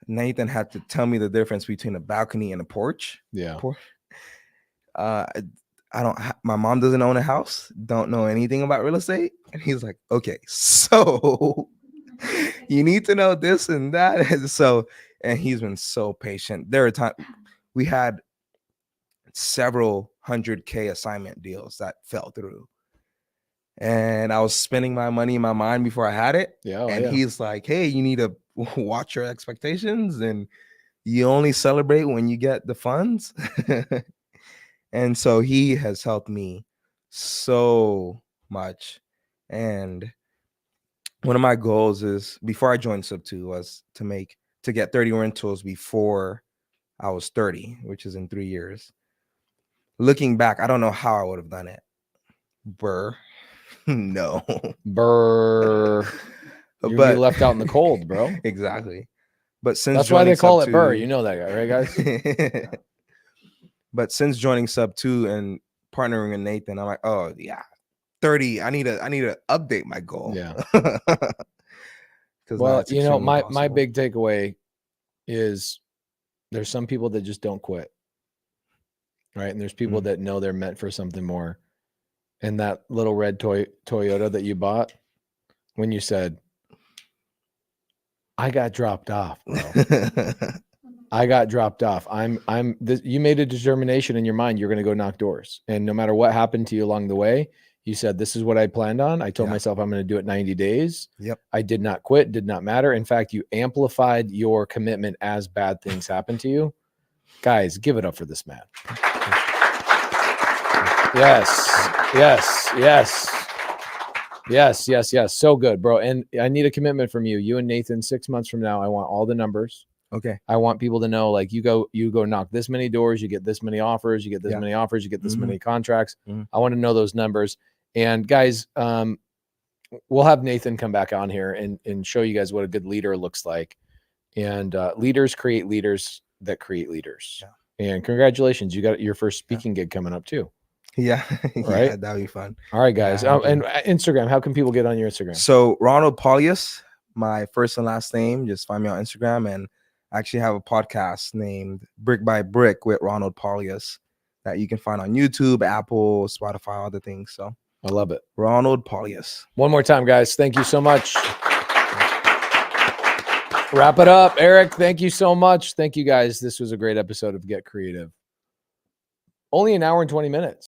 Nathan had to tell me the difference between a balcony and a porch. Yeah. My mom doesn't own a house, don't know anything about real estate. And he's like, okay, so you need to know this and that. And he's been so patient. There are times we had several $100K assignment deals that fell through. And I was spending my money in my mind before I had it. Yeah. Oh, And yeah. he's like, hey, you need to watch your expectations, and you only celebrate when you get the funds. And so he has helped me so much. And one of my goals is, before I joined SubTo, was to get 30 rentals before I was 30, which is in 3 years. Looking back, I don't know how I would have done it. Burr. No. Burr. You'd be left out in the cold, bro. Exactly. But since That's why they call it SubTo, Burr. You know that guy, right, guys? But since joining SubTo and partnering with Nathan, I'm like, oh yeah, 30. I need to update my goal. Yeah. Because Well, you know, my big takeaway is there's some people that just don't quit, right? And there's people that know they're meant for something more. And that little red Toyota that you bought, when you said, I got dropped off, bro. I got dropped off. You made a determination in your mind. You're going to go knock doors. And no matter what happened to you along the way, you said, this is what I planned on. I told myself I'm going to do it 90 days. Yep. I did not quit, did not matter. In fact, you amplified your commitment as bad things happened to you. Guys, give it up for this man. Yes. So good, bro. And I need a commitment from you. You and Nathan, 6 months from now, I want all the numbers. Okay. I want people to know, like, you go knock this many doors, you get this many offers, you get this many offers, you get this many contracts. I want to know those numbers. And guys, we'll have Nathan come back on here and show you guys what a good leader looks like. And leaders create leaders that create leaders. Yeah. And congratulations, you got your first speaking gig coming up too. Yeah. Right. Yeah, that'd be fun. All right, guys. And Instagram, how can people get on your Instagram? So Ronald Pauleus, my first and last name. Just find me on Instagram, and I actually have a podcast named Brick by Brick with Ronald Pauleus that you can find on YouTube, Apple, Spotify, all the things. So I love it. Ronald Pauleus. One more time, guys. Thank you so much. Wrap it up. Eric, thank you so much. Thank you, guys. This was a great episode of Get Creative. Only an hour and 20 minutes.